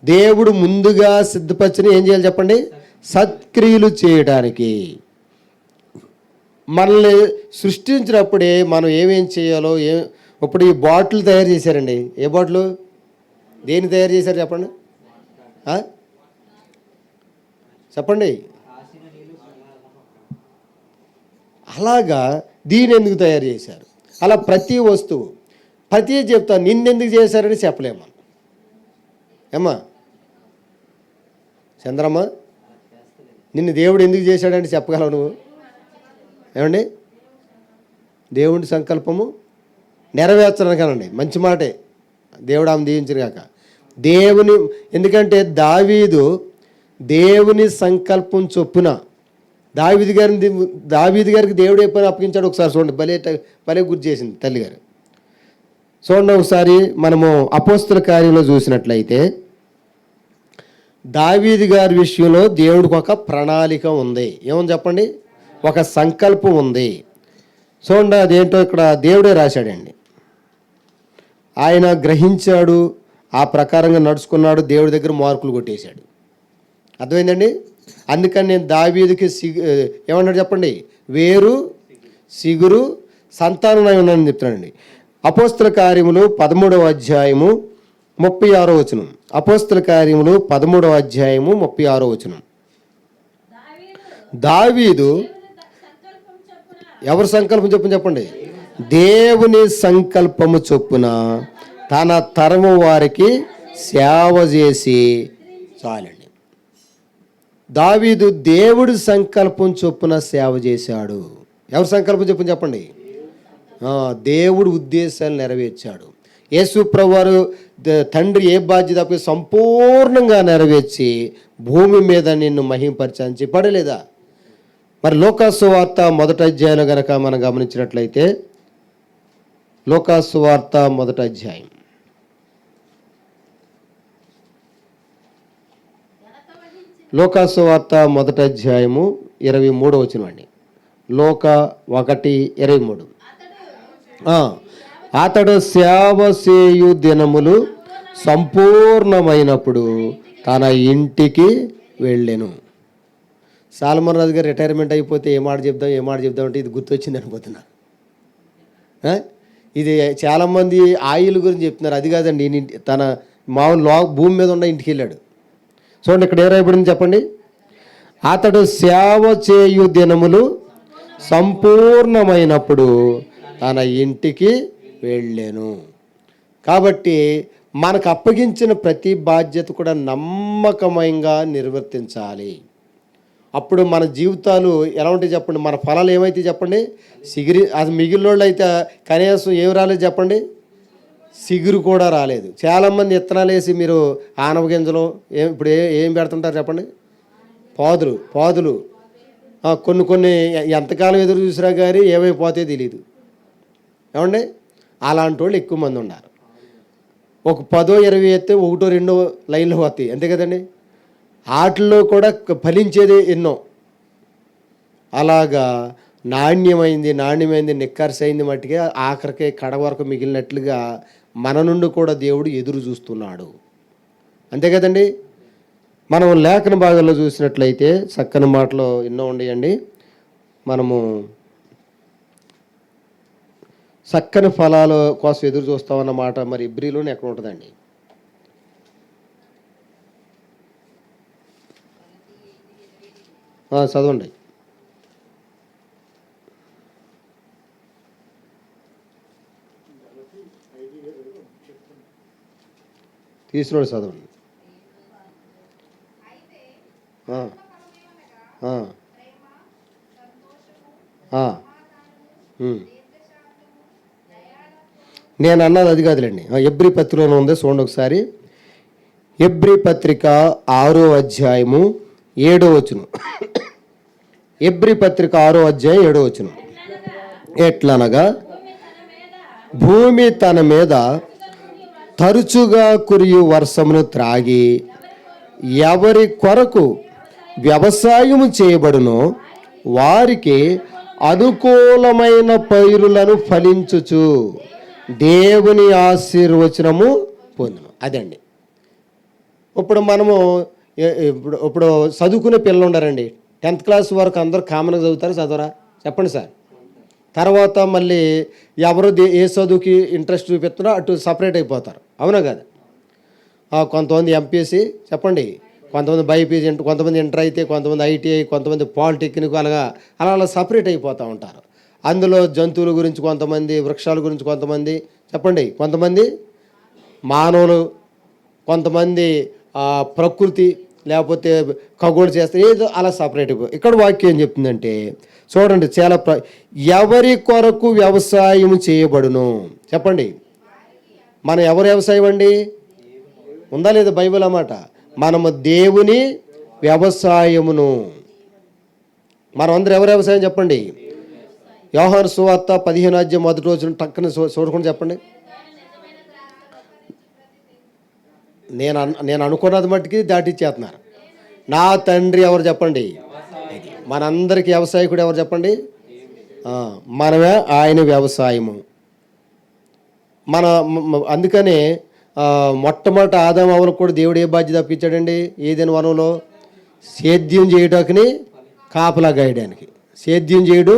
దేవుడు ముందుగా సిద్ధపరిచిన ఏం చేయాలి చెప్పండి? సత్క్రియలు చేయడానికి. మనల్ని సృష్టించినప్పుడే మనం ఏమేం చేయాలో ఇప్పుడు ఈ బాటిల్ తయారు చేశారండి. ఏ బాటిల్? దేన్ని తయారు చేశారు చెప్పండి? చెప్పండి. అలాగా దీని ఎందుకు తయారు చేశారు? అలా ప్రతి వస్తువు ప్రతి చెప్తాను, నిన్నెందుకు చేశారని చెప్పలేము. ఏమ్మా చంద్రమ్మ, నిన్ను దేవుడు ఎందుకు చేశాడంటే చెప్పగలవు నువ్వు? ఏమండి, దేవుడి సంకల్పము నెరవేర్చడానికనండి. మంచి మాటే, దేవుడు ఆమె దీవించను కాక. ఎందుకంటే దావీదు దేవుని సంకల్పం చొప్పున దావీదు గారికి దేవుడు ఏ పని అప్పగించాడు ఒకసారి చూడండి. భలే గుర్తు చేసింది తల్లిగారు. చూడండి ఒకసారి మనము అపోస్తల కార్యంలో చూసినట్లయితే దావీదు గారి విషయంలో దేవుడికి ఒక ప్రణాళిక ఉంది. ఏమని చెప్పండి? ఒక సంకల్పం ఉంది. చూడండి అదేంటో ఇక్కడ దేవుడే రాశాడండి. ఆయన గ్రహించాడు, ఆ ప్రకారంగా నడుచుకున్నాడు, దేవుడి దగ్గర మార్కులు కొట్టేశాడు. అర్థమైందండి? అందుకని నేను దావీదుకి ఏమన్నాడు చెప్పండి? వేరు సిగురు సంతానమై ఉన్నానని చెప్తున్నానండి. అపోస్తల కార్యములు 13వ అధ్యాయము 36వ వచనం. అపోస్తల కార్యములు 13వ అధ్యాయము 36వ వచనం. దావీదు ఎవరి సంకల్పం చొప్పున చెప్పండి? దేవుని సంకల్పము చొప్పున తన తరము వారికి సేవ చేసి చాలండి. దావీదు దేవుడి సంకల్పం చొప్పున సేవ చేశాడు. ఎవరి సంకల్పం చొప్పున చెప్పండి? దేవుడి ఉద్దేశాలు నెరవేర్చాడు. యేసు ప్రభువారు తండ్రి ఏ బాధ్యత సంపూర్ణంగా నెరవేర్చి భూమి మీద నిన్ను మహింపరచని చెప్పాడు లేదా? మరి లోకాసు వార్త 1వ అధ్యాయంలో కనుక మనం గమనించినట్లయితే, లోకాసు వార్త 1వ అధ్యాయం లోకాసు వార్త 1వ అధ్యాయము 23వ వచనం అండి. లోక 1:23. అతడు సేవ చేయు దినములు సంపూర్ణమైనప్పుడు తన ఇంటికి వెళ్ళెను. సాలమన్ రాజు గారు రిటైర్మెంట్ అయిపోతే ఏ మాట చెప్దాం అంటే ఇది గుర్తొచ్చింది అనుకుంటున్నా. ఇది చాలామంది ఆయిల్ గురించి చెప్తున్నారు. అది కాదండి, తన మామూలు భూమి మీద ఉన్న ఇంటికి వెళ్ళాడు. చూడండి ఇక్కడ ఏ రాయబడింది చెప్పండి? అతడు సేవ చేయు దినములు సంపూర్ణమైనప్పుడు తన ఇంటికి వెళ్ళాను. కాబట్టి మనకు అప్పగించిన ప్రతి బాధ్యత కూడా నమ్మకమంగా నిర్వర్తించాలి. అప్పుడు మన జీవితాలు ఎలా ఉంటాయి చెప్పండి? మన ఫలాలు ఏమైతే చెప్పండి? అది మిగిలినోళ్ళు అయితే కనీసం ఏం రాలేదు చెప్పండి? సిగురు కూడా రాలేదు. చాలామంది విత్తనాలు వేసి మీరు ఆనవ గింజలు ఇప్పుడు ఏం పెడుతుంటారు చెప్పండి? పాదులు కొన్ని ఎంతకాలం ఎదురు చూసినా కానీ ఏమైపోతే తెలియదు. ఏమండి? అలాంటి వాళ్ళు ఎక్కువ మంది ఉన్నారు. ఒక 10-20 ఎత్తే 1-2 లైన్లో వస్తాయి, అంతే కదండి? వాటిల్లో కూడా ఫలించేది ఎన్నో. అలాగా నాణ్యమైంది నిక్కర్సైంది మట్టిగా ఆఖరికి కడ వరకు మిగిలినట్లుగా మన నుండి కూడా దేవుడు ఎదురు చూస్తున్నాడు, అంతే కదండి? మనం లేఖన భాగంలో చూసినట్లయితే చక్కని మాటలు ఎన్నో ఉన్నాయండి. మనము చక్కని ఫలాల కోసం ఎదురు చూస్తామన్నమాట మరి ఇబ్రీలోనే ఎక్కడ ఉంటుందండి? చదవండి. తీసినోడు చదవండి. నేను అన్నది అది కాదులేండి. ఎబ్రీ పత్రికలోనే ఉంది, చూడండి ఒకసారి. ఎబ్రీ పత్రిక 6వ అధ్యాయము 7వ వచనం. ఎబ్రీ పత్రిక 6వ అధ్యాయం 7వ వచనం. ఎట్లనగా భూమి తన మీద తరచుగా కురియు వర్షమును త్రాగి ఎవరి కొరకు వ్యవసాయము చేయబడునో వారికి అనుకూలమైన పైరులను ఫలించుచు దేవుని ఆశీర్వచనము పొందును. అదండి. ఇప్పుడు మనము ఇప్పుడు చదువుకునే పిల్లలు ఉండారండి. 10th క్లాస్ వరకు అందరూ కామన్గా చదవరా చెప్పండి సార్? తర్వాత మళ్ళీ ఎవరు ఏ చదువుకి ఇంట్రెస్ట్ చూపిస్తున్నారో అటు సపరేట్ అయిపోతారు, అవునా కదా? కొంతమంది ఎంపీఎస్సీ చెప్పండి, కొంతమంది బైపీసీ, కొంతమంది ఇంటర్ అయితే, కొంతమంది ఐటీఐ, కొంతమంది పాలిటెక్నిక్, అలా అలా అలా సపరేట్ అయిపోతూ ఉంటారు. అందులో జంతువుల గురించి కొంతమంది, వృక్షాల గురించి కొంతమంది, చెప్పండి, కొంతమంది మానవులు, కొంతమంది ప్రకృతి, లేకపోతే ఖగోళ శాస్త్రం, ఏదో అలా సపరేట్ అయిపోయి. ఇక్కడ వాక్యం ఏం చెప్తుందంటే చూడండి, చాలా ఎవరి కొరకు వ్యవసాయం చేయబడును, చెప్పండి. మనం ఎవరు వ్యవసాయం అండి? ఉందా లేదా బైబిల్ అన్నమాట? మనము దేవుని వ్యవసాయమును. మనం అందరూ ఎవరు వ్యవసాయం చెప్పండి? యోహాను సువార్త 15 మొదటి రోజున టక్కన చూడకుండా చెప్పండి. నేను అనుకున్నది మట్టుకి దాటిచ్చేస్తున్నారు. నా తండ్రి ఎవరు చెప్పండి? మనందరికీ వ్యవసాయకుడు ఎవరు చెప్పండి? మనమే ఆయన వ్యవసాయము. అందుకనే మొట్టమొదటి ఆదాము అవ్వలకు కూడా దేవుడు ఏ బాధ్యత అప్పించాడండి? ఏదైనా వనంలో సేద్యం చేయడానికి, కాపలా గాయడానికి. సేద్యం చేయడు,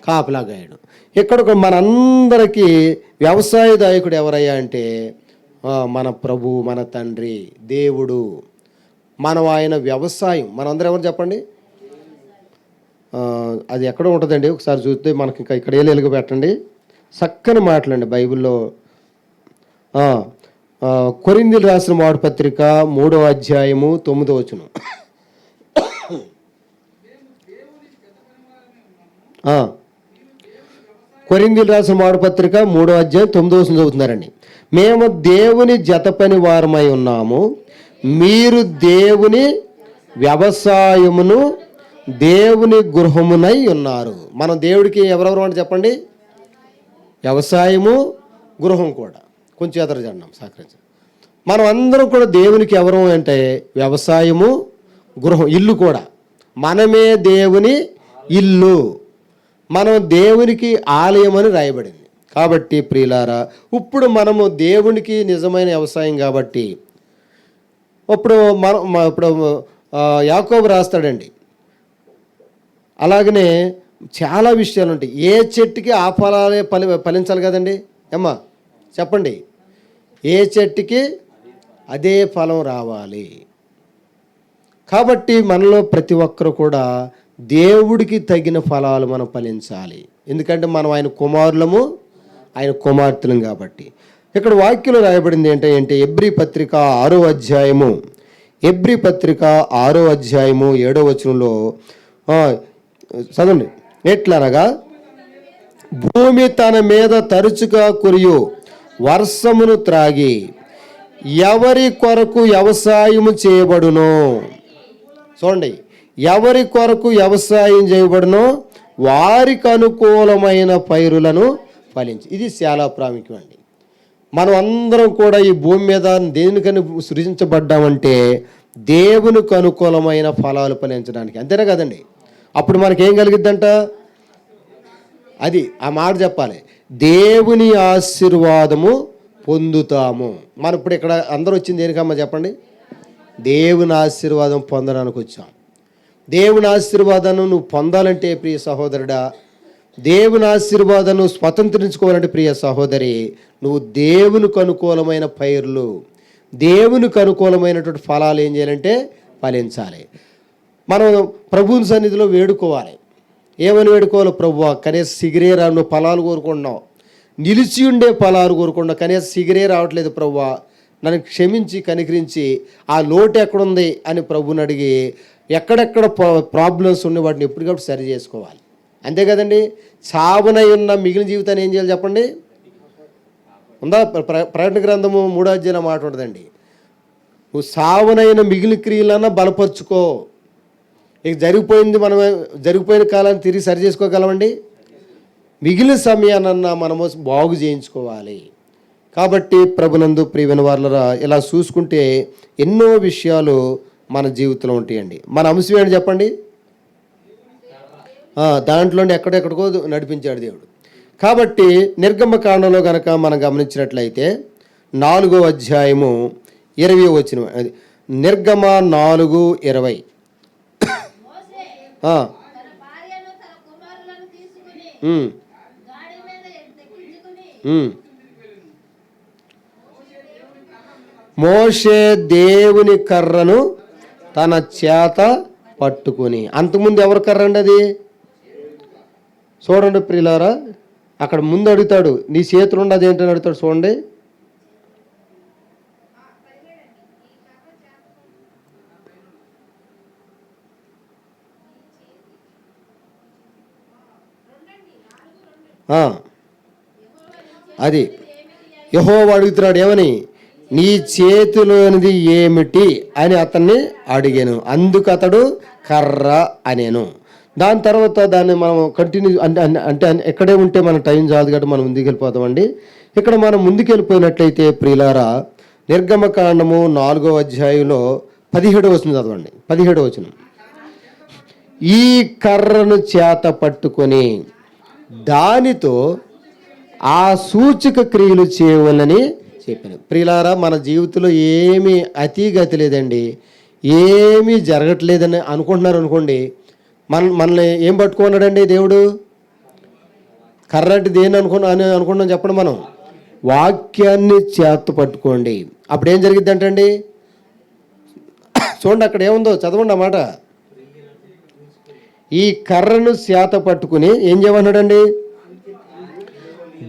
కాపలా గాయడు. ఇక్కడ మనందరికీ వ్యవసాయదాయకుడు ఎవరయ్యా అంటే మన ప్రభు, మన తండ్రి దేవుడు. మనం ఆయన వ్యవసాయం. మనందరం ఎవరు చెప్పండి? అది ఎక్కడో ఉంటుందండి, ఒకసారి చూస్తే మనకి ఇంకా ఇక్కడ ఏలుగా పెట్టండి. చక్కని మాటలండి బైబిల్లో. కొరింథీయులు రాసిన మొదటి పత్రిక 3వ అధ్యాయము 9వ వచనం. కొరింథీయులు రాసిన మొదటి పత్రిక 3వ అధ్యాయం 9వ వచనం చదువుతున్నారండి. మేము దేవుని జత పని వారమై ఉన్నాము, మీరు దేవుని వ్యవసాయమును దేవుని గృహమునై ఉన్నారు. మనం దేవుడికి ఎవరెవరు అంటే చెప్పండి? వ్యవసాయము, గృహం కూడా. కొంచెం ఎదరజండం సహకరించండి. మనం అందరం కూడా దేవునికి ఎవరు అంటే వ్యవసాయము, గృహం, ఇల్లు కూడా. మనమే దేవుని ఇల్లు, మనం దేవునికి ఆలయం అని రాయబడింది. కాబట్టి ప్రియులారా, ఇప్పుడు మనము దేవునికి నిజమైన వ్యవసాయం కాబట్టి ఇప్పుడు యాకోబు రాస్తాడండి. అలాగనే చాలా విషయాలు ఉంటాయి. ఏ చెట్టుకి ఆ ఫలాలే ఫలించాలి కదండి అమ్మా, చెప్పండి. ఏ చెట్టుకి అదే ఫలం రావాలి. కాబట్టి మనలో ప్రతి ఒక్కరు కూడా దేవుడికి తగిన ఫలాలు మనం ఫలించాలి. ఎందుకంటే మనం ఆయన కుమారులము, ఆయన కుమార్తెలం కాబట్టి. ఇక్కడ వాక్యంలో రాయబడింది ఏంటంటే ఎబ్రీ పత్రిక 6వ అధ్యాయము, ఎబ్రీ పత్రిక 6వ అధ్యాయము 7వ వచనంలో చదవండి. ఎట్లనగా భూమి తన మీద తరచుగా కురియు వర్షమును త్రాగి ఎవరి కొరకు వ్యవసాయము చేయబడునో, చూడండి, ఎవరి కొరకు వ్యవసాయం చేయబడునో వారికి అనుకూలమైన పైరులను ఫలించి. ఇది చాలా ప్రాముఖ్యం అండి. మనం అందరం కూడా ఈ భూమి మీద దేనికని సృజించబడ్డామంటే దేవునికి అనుకూలమైన ఫలాలు ఫలించడానికి, అంతేనా కదండి? అప్పుడు మనకేం కలిగిద్దంట? అది ఆ మాట చెప్పాలి, దేవుని ఆశీర్వాదము పొందుతాము. మనం ఇప్పుడు ఇక్కడ అందరూ వచ్చింది దేనికమ్మా చెప్పండి? దేవుని ఆశీర్వాదం పొందడానికి వచ్చాం. దేవుని ఆశీర్వాదాన్ని నువ్వు పొందాలంటే ప్రియ సహోదరుడా, దేవుని ఆశీర్వాదాన్ని స్వతంత్రించుకోవాలంటే ప్రియ సహోదరి, నువ్వు దేవునికి అనుకూలమైన పైర్లు, దేవునికి అనుకూలమైనటువంటి ఫలాలు ఏం చేయాలంటే ఫలించాలి. మనం ప్రభువుని సన్నిధిలో వేడుకోవాలి. ఏమని వేడుకోవాలి? ప్రభువా, కనీసం సిగిరే రా, నువ్వు ఫలాలు కోరుకుంటున్నావు, నిలిచి ఉండే ఫలాలు కోరుకుంటున్నావు, కనీసం సిగిరే రావట్లేదు ప్రభువా, నన్ను క్షమించి కనికరించి ఆ లోటు ఎక్కడుంది అని ప్రభుని అడిగి ఎక్కడెక్కడ ప్రాబ్లమ్స్ ఉన్నాయి వాటిని ఎప్పటికప్పుడు సరి చేసుకోవాలి. అంతే కదండి? చావునై ఉన్న మిగిలిన జీవితాన్ని ఏం చేయాలి చెప్పండి? ఉందా? ప్రకటన గ్రంథము 3వ అధ్యాయంలో మాట ఉంటుందండి, నువ్వు సావునైన మిగిలిన క్రియలన్నా బలపరుచుకో. ఇక జరిగిపోయిన కాలాన్ని తిరిగి సరి చేసుకోగలమండి? మిగిలిన సమయాన్నన్నా మనము బాగు చేయించుకోవాలి. కాబట్టి ప్రభునందు ప్రియమైన వాళ్ళరా, ఇలా చూసుకుంటే ఎన్నో విషయాలు మన జీవితంలో ఉంటాయండి. మన అంశం ఏంటి చెప్పండి? దాంట్లో ఎక్కడెక్కడికో నడిపించాడు దేవుడు. కాబట్టి నిర్గమకాండంలో కనుక మనం గమనించినట్లయితే 4వ అధ్యాయము 20వ వచనం, అది నిర్గమ 4:20. మోషే దేవుని కర్రను తన చేత పట్టుకొని. అంతకుముందు ఎవరు కర్ర అండి అది? చూడండి ప్రియులారా, అక్కడ ముందు అడుగుతాడు, నీ చేతులు ఉండదు ఏంటని అడుగుతాడు. చూడండి, అది యెహోవా అడుగుతున్నాడు ఏమని, నీ చేతిలోనిది ఏమిటి అని అతన్ని అడిగాను. అందుకు అతడు కర్ర అనేను. దాని తర్వాత దాన్ని మనం కంటిన్యూ అంటే ఎక్కడే ఉంటే మన టైం చాలు కాబట్టి మనం ముందుకెళ్ళిపోతామండి. ఇక్కడ మనం ముందుకెళ్ళిపోయినట్లయితే ప్రియులారా, నిర్గమకాండము 4వ అధ్యాయంలో 17వ వచనం చదవండి. 17వ వచనం, ఈ కర్రను చేత పట్టుకొని దానితో ఆ సూచక క్రియలు చేయవలని చెప్పాను. ప్రియులారా, మన జీవితంలో ఏమీ అతిగతి లేదండి, ఏమీ జరగట్లేదని అనుకుంటున్నారు అనుకోండి, మనల్ని ఏం పట్టుకున్నాడండి దేవుడు? కర్ర అంటే దేని అనుకున్నాం చెప్పండి. మనం వాక్యాన్ని చేత పట్టుకోండి. అప్పుడు ఏం జరిగిద్ది అంటండి? చూడండి అక్కడ ఏముందో చదవండి ఆ మాట. ఈ కర్రను చేత పట్టుకుని ఏం చేయమన్నాడండి?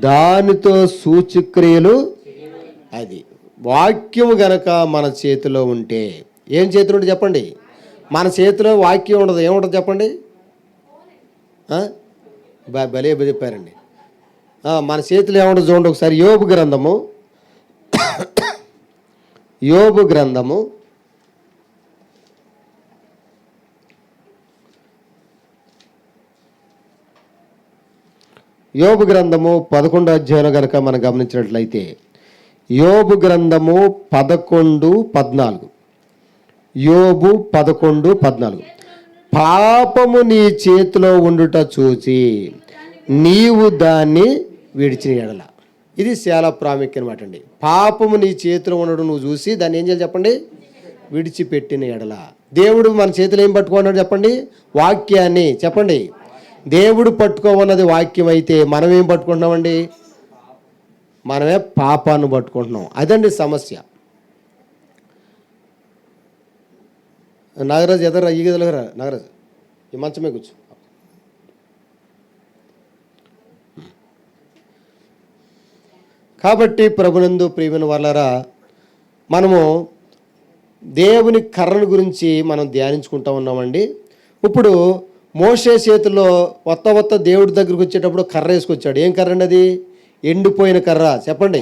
దానితో సూచక్రియలు. అది వాక్యము గనక మన చేతిలో ఉంటే, ఏం చేతిలో ఉంటే చెప్పండి? మన చేతిలో వాక్యం ఉండదు, ఏముంటుంది చెప్పండి? భలే చెప్పారండి. మన చేతిలో ఏముండదు చూడండి ఒకసారి. యోబు గ్రంథము 11వ అధ్యాయం కనుక మనం గమనించినట్లయితే, యోబు గ్రంథము 11:14. యోబు 11:14, పాపము నీ చేతిలో ఉండుట చూచి నీవు దాన్ని విడిచిన ఎడల. ఇది చాలా ప్రాముఖ్యం అన్నమాట అండి. పాపము నీ చేతిలో ఉండడం నువ్వు చూసి దాన్ని ఏం చేయాలి చెప్పండి? విడిచిపెట్టిన ఎడల. దేవుడు మన చేతిలో ఏం పట్టుకున్నాడు చెప్పండి? వాక్యాన్ని. చెప్పండి, దేవుడు పట్టుకోమన్నది వాక్యం అయితే మనం ఏం పట్టుకుంటున్నామండి? మనమే పాపాన్ని పట్టుకుంటున్నాం. అదండి సమస్య. నాగరాజు ఎదరా ఈ గదిలోరా, నాగరాజు ఈ మంచమే కూర్చో. కాబట్టి ప్రభునందు ప్రియమైన వాళ్ళారా, మనము దేవుని కర్రను గురించి మనం ధ్యానించుకుంటూ ఉన్నామండి. ఇప్పుడు మోషే చేతుల్లో కొత్త దేవుడి దగ్గరికి వచ్చేటప్పుడు కర్ర వేసుకొచ్చాడు. ఏం కర్ర అండి అది? ఎండిపోయిన కర్ర. చెప్పండి.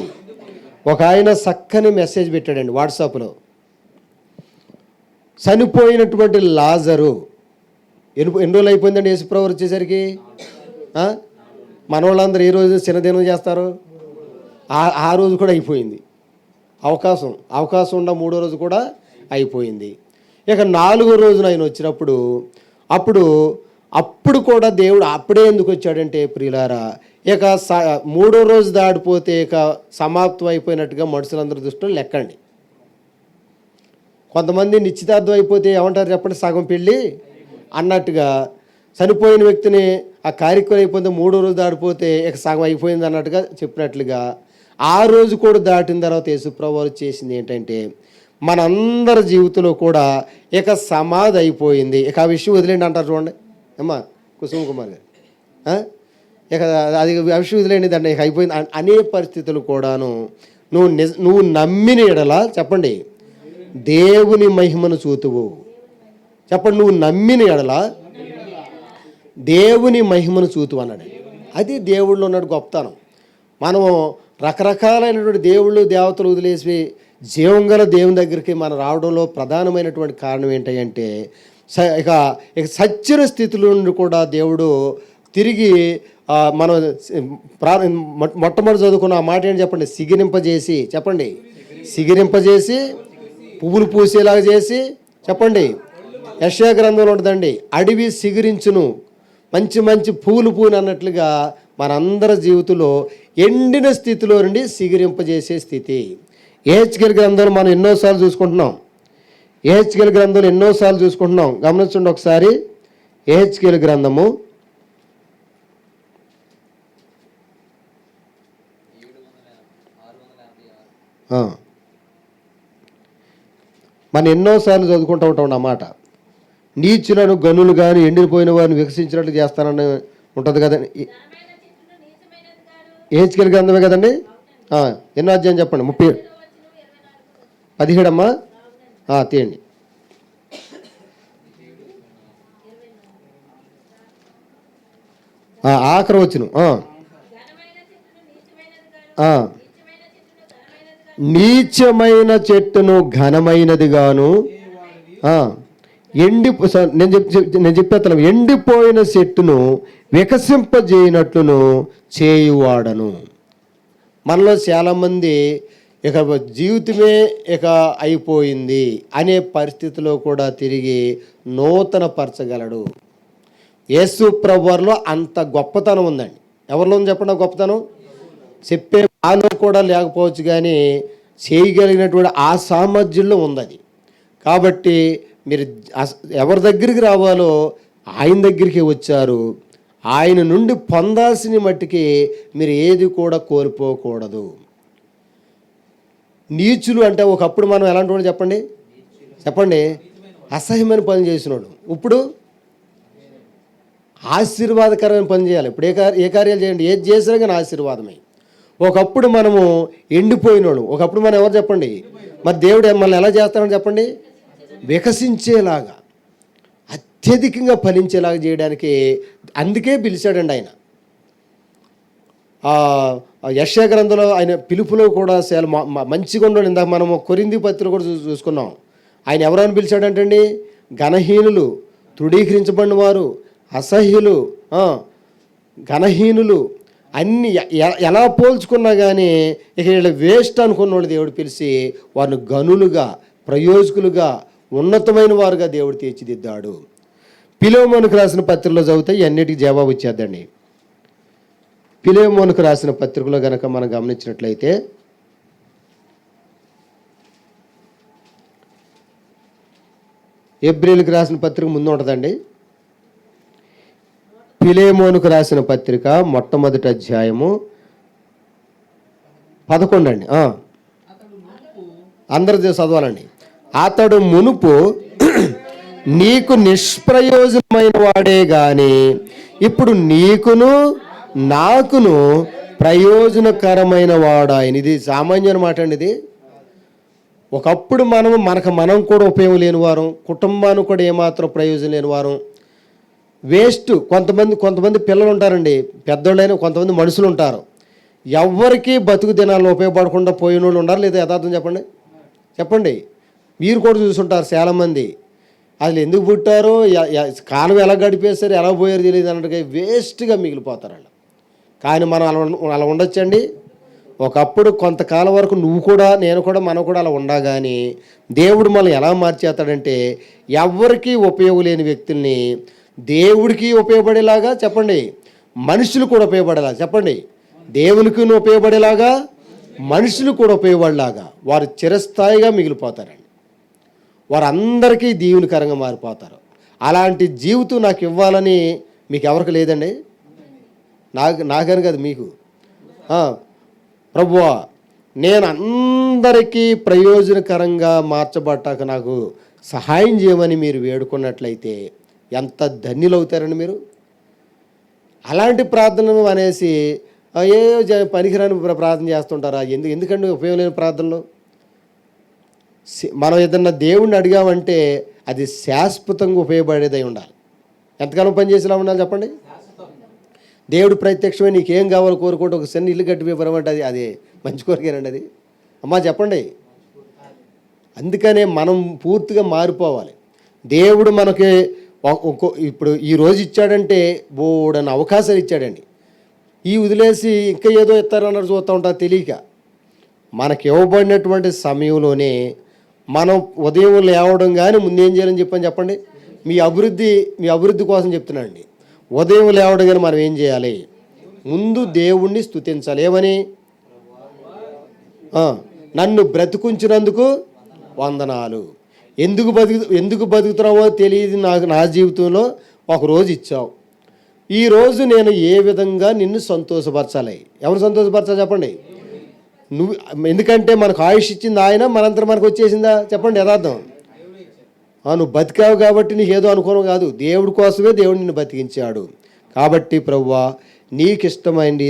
ఒక ఆయన చక్కని మెసేజ్ పెట్టాడండి వాట్సాప్లో. చనిపోయినటువంటి లాజరు ఎన్ని రోజులు అయిపోయిందండి యేసుప్రభు వచ్చేసరికి? మన వాళ్ళందరూ ఏ రోజు చిన్నదినం చేస్తారు? ఆ రోజు కూడా అయిపోయింది. అవకాశం ఉన్న 3వ రోజు కూడా అయిపోయింది. ఇక 4వ రోజున ఆయన వచ్చినప్పుడు అప్పుడు కూడా దేవుడు అప్పుడే ఎందుకు వచ్చాడంటే ప్రియులారా, ఇక 3వ రోజు దాడిపోతే ఇక సమాప్తం అయిపోయినట్టుగా మనుషులందరి దృష్టిలో లెక్కండి. కొంతమంది నిశ్చితార్థం అయిపోతే ఏమంటారు చెప్పండి? సగం పెళ్ళి అన్నట్టుగా. చనిపోయిన వ్యక్తిని ఆ కార్యక్రమం అయిపోతే 3వ రోజు దాడిపోతే ఇక సగం అయిపోయింది అన్నట్టుగా చెప్పినట్లుగా, ఆ రోజు కూడా దాటిన తర్వాత యేసుప్రభువు చేసింది ఏంటంటే, మనందరి జీవితంలో కూడా ఇక సమాధి అయిపోయింది, ఇక ఆ విషయం వదిలేండి అంటారు చూడండి అమ్మా కుసుమ కుమార్ గారు. ఇక అది ఆ విషయం వదిలేండి, దాన్ని ఇక అయిపోయింది అనే పరిస్థితులు కూడాను నువ్వు నమ్మిన ఎడల చెప్పండి దేవుని మహిమను చూతువు. చెప్పండి, నువ్వు నమ్మిన ఎడల దేవుని మహిమను చూతువు అన్నాడు. అది దేవుళ్ళు ఉన్నాడు గొప్పతనం. మనము రకరకాలైనటువంటి దేవుళ్ళు దేవతలు వదిలేసి జీవంగల దేవుని దగ్గరికి మనం రావడంలో ప్రధానమైనటువంటి కారణం ఏంటంటే, ఇక సచ్చిన స్థితిలో నుండి కూడా దేవుడు తిరిగి మనం మొట్టమొదటి చదువుకున్న ఆ మాట ఏంటి చెప్పండి? సిగిరింపజేసి. చెప్పండి, సిగిరింపజేసి పువ్వులు పూసేలాగా చేసి. చెప్పండి, యెషయా గ్రంథంలో ఉంటుందండి, అడవి సిగిరించును మంచి మంచి పూలు పూని అన్నట్లుగా మనందరి జీవితంలో ఎండిన స్థితిలో నుండి సిగిరింపజేసే స్థితి. యెహెజ్కేలు గ్రంథంలో మనం ఎన్నోసార్లు చూసుకుంటున్నాం. గమనించండి ఒకసారి. యెహెజ్కేలు గ్రంథము 7 మనం ఎన్నోసార్లు చదువుకుంటూ ఉంటాం అన్నమాట. నీచులను గనులు కానీ ఎండిపోయిన వారిని వికసించినట్లు చేస్తానని ఉంటుంది కదండి. ఏహెచ్కేల్ గ్రంథమే కదండి. ఎన్నో అధ్యాయం చెప్పండి. 17 అమ్మా తీయండి. ఆఖరి వచ్చును. నీచమైన చెట్టును ఘనమైనది గాను నేను చెప్పేస్తాను, ఎండిపోయిన చెట్టును వికసింపజేయనట్లును చేయువాడను. మనలో చాలామంది ఇక జీవితమే ఇక అయిపోయింది అనే పరిస్థితిలో కూడా తిరిగి నూతన పరచగలడు. యేసు ప్రభువులో అంత గొప్పతనం ఉందండి. ఎవరిలో ఉంది చెప్పండి గొప్పతనం? చెప్పే బాలో కూడా లేకపోవచ్చు, కానీ చేయగలిగినటువంటి ఆ సామర్థ్యంలో ఉంది అది. కాబట్టి మీరు ఎవరి దగ్గరికి రావాలో ఆయన దగ్గరికి వచ్చారు. ఆయన నుండి పొందాల్సిన మట్టికి మీరు ఏది కూడా కోల్పోకూడదు. నీచులు అంటే ఒకప్పుడు మనం ఎలాంటి వాడు చెప్పండి, అసహ్యమైన పని చేసినాడు. ఇప్పుడు ఆశీర్వాదకరమైన పని చేయాలి. ఇప్పుడు ఏ కార్యాలు చేయండి, ఏది చేసినా కానీ ఆశీర్వాదమే. ఒకప్పుడు మనము ఎండిపోయినాడు, ఒకప్పుడు మనం ఎవరు చెప్పండి, మరి దేవుడు మనల్ని ఎలా చేస్తాడని చెప్పండి, వికసించేలాగా అత్యధికంగా ఫలించేలాగా చేయడానికి అందుకే పిలిచాడండి ఆయన. యెషయా గ్రంథంలో ఆయన పిలుపులో కూడా చాలా మంచిగా ఉండడు. ఇందాక మనము కొరింథీ పత్రిక కూడా చూసుకున్నాం. ఆయన ఎవరైనా పిలిచాడంటండి, ఘనహీనులు, తృఢీకరించబడిన వారు, అసహ్యులు, ఘనహీనులు అన్నీ ఎలా పోల్చుకున్నా కానీ ఇక వీళ్ళు వేస్ట్ అనుకున్న వాళ్ళు దేవుడు పిలిచి వారిని గనులుగా, ప్రయోజకులుగా, ఉన్నతమైన వారుగా దేవుడు తీర్చిదిద్దాడు. ఫిలెమోనుకు రాసిన పత్రికలో చదివితే అన్నిటికీ జవాబు ఇచ్చేద్దండి. ఫిలెమోనుకు రాసిన పత్రికలో కనుక మనం గమనించినట్లయితే ఎబ్రిల్కి రాసిన పత్రిక ముందు ఉంటుందండి. ఫిలెమోనుకు రాసిన పత్రిక మొట్టమొదటి అధ్యాయము 11 అండి. అందరూ చదవాలండి. అతడు మునుపు నీకు నిష్ప్రయోజనమైన వాడే గాని ఇప్పుడు నీకును నాకును ప్రయోజనకరమైన వాడాయన. ఇది సామాన్యమైన మాట అండి. ఇది ఒకప్పుడు మనం కూడా ఉపయోగం లేని వారం, కుటుంబానికి కూడా ఏమాత్రం ప్రయోజనం లేని వారం, వేస్ట్. కొంతమంది పిల్లలు ఉంటారండి, పెద్దోళ్ళైనా కొంతమంది మనుషులు ఉంటారు, ఎవరికి బతుకు దినాల్లో ఉపయోగపడకుండా పోయిన వాళ్ళు ఉన్నారు. లేదా యథార్థం చెప్పండి. మీరు కూడా చూసుంటారు చాలామంది. అసలు ఎందుకు పుట్టారో, కాలం ఎలా గడిపేశారు, ఎలా పోయారు తెలియదు అన్నట్టుగా వేస్ట్గా మిగిలిపోతారు వాళ్ళు. కానీ మనం అలా ఉండొచ్చండి. ఒకప్పుడు కొంతకాలం వరకు నువ్వు కూడా, నేను కూడా, మనం కూడా అలా ఉండగాని దేవుడు మనల్ని ఎలా మార్చేస్తాడంటే ఎవరికి ఉపయోగం లేని వ్యక్తుల్ని దేవుడికి ఉపయోగపడేలాగా చెప్పండి, మనుషులు కూడా ఉపయోగపడేలాగా చెప్పండి, దేవునికి ఉపయోగపడేలాగా మనుషులు కూడా ఉపయోగపడేలాగా వారు చిరస్థాయిగా మిగిలిపోతారండి. వారందరికీ దీవునికరంగా మారిపోతారు. అలాంటి జీవితం నాకు ఇవ్వాలని మీకు ఎవరికి లేదండి? నాకని కాదు, మీకు. ప్రభువా, నేను అందరికీ ప్రయోజనకరంగా మార్చబట్టాక నాకు సహాయం చేయమని మీరు వేడుకున్నట్లయితే ఎంత ధన్యులు అవుతారండి మీరు. అలాంటి ప్రార్థనలు అనేసి పనికిరాని ప్రార్థన చేస్తుంటారా? ఎందుకంటే ఉపయోగం లేని ప్రార్థనలు. మనం ఏదన్నా దేవుణ్ణి అడిగామంటే అది శాశ్వతంగా ఉపయోగపడేదై ఉండాలి. ఎంతకాలం పనిచేసేలా ఉండాలి చెప్పండి. దేవుడు ప్రత్యక్షమై నీకేం కావాలో కోరుకుంటే ఒక చిన్న ఇల్లు కట్టిపోయమంటే అది మంచి కోరికేనండి అది. అమ్మా చెప్పండి. అందుకనే మనం పూర్తిగా మారిపోవాలి. దేవుడు మనకి ఇప్పుడు ఈరోజు ఇచ్చాడంటే బోడని అవకాశాలు ఇచ్చాడండి. ఈ వదిలేసి ఇంకా ఏదో ఇస్తారన్నారు చూస్తూ ఉంటారు తెలియక. మనకి ఇవ్వబడినటువంటి సమయంలోనే మనం ఉదయం లేవడం కానీ ముందేం చేయాలని చెప్పండి. మీ అభివృద్ధి కోసం చెప్తున్నానండి. ఉదయం లేవడం కానీ మనం ఏం చేయాలి? ముందు దేవుణ్ణి స్తుతించాలి. ఏమని? నన్ను బ్రతుకుంచినందుకు వందనాలు. ఎందుకు బతుకుతున్నావో తెలియదు నాకు. నా జీవితంలో ఒకరోజు ఇచ్చావు. ఈరోజు నేను ఏ విధంగా నిన్ను సంతోషపరచాలి? ఎవరు సంతోషపరచాలి చెప్పండి? నువ్వు. ఎందుకంటే మనకు ఆయుష్ ఇచ్చింది ఆయన, మనంతరం మనకు వచ్చేసిందా చెప్పండి? యథార్థం. నువ్వు బతికావు కాబట్టి నీకు ఏదో అనుకోవడం కాదు, దేవుడి కోసమే దేవుడు నిన్ను బతికించాడు. కాబట్టి ప్రభువా నీకు ఇష్టమైంది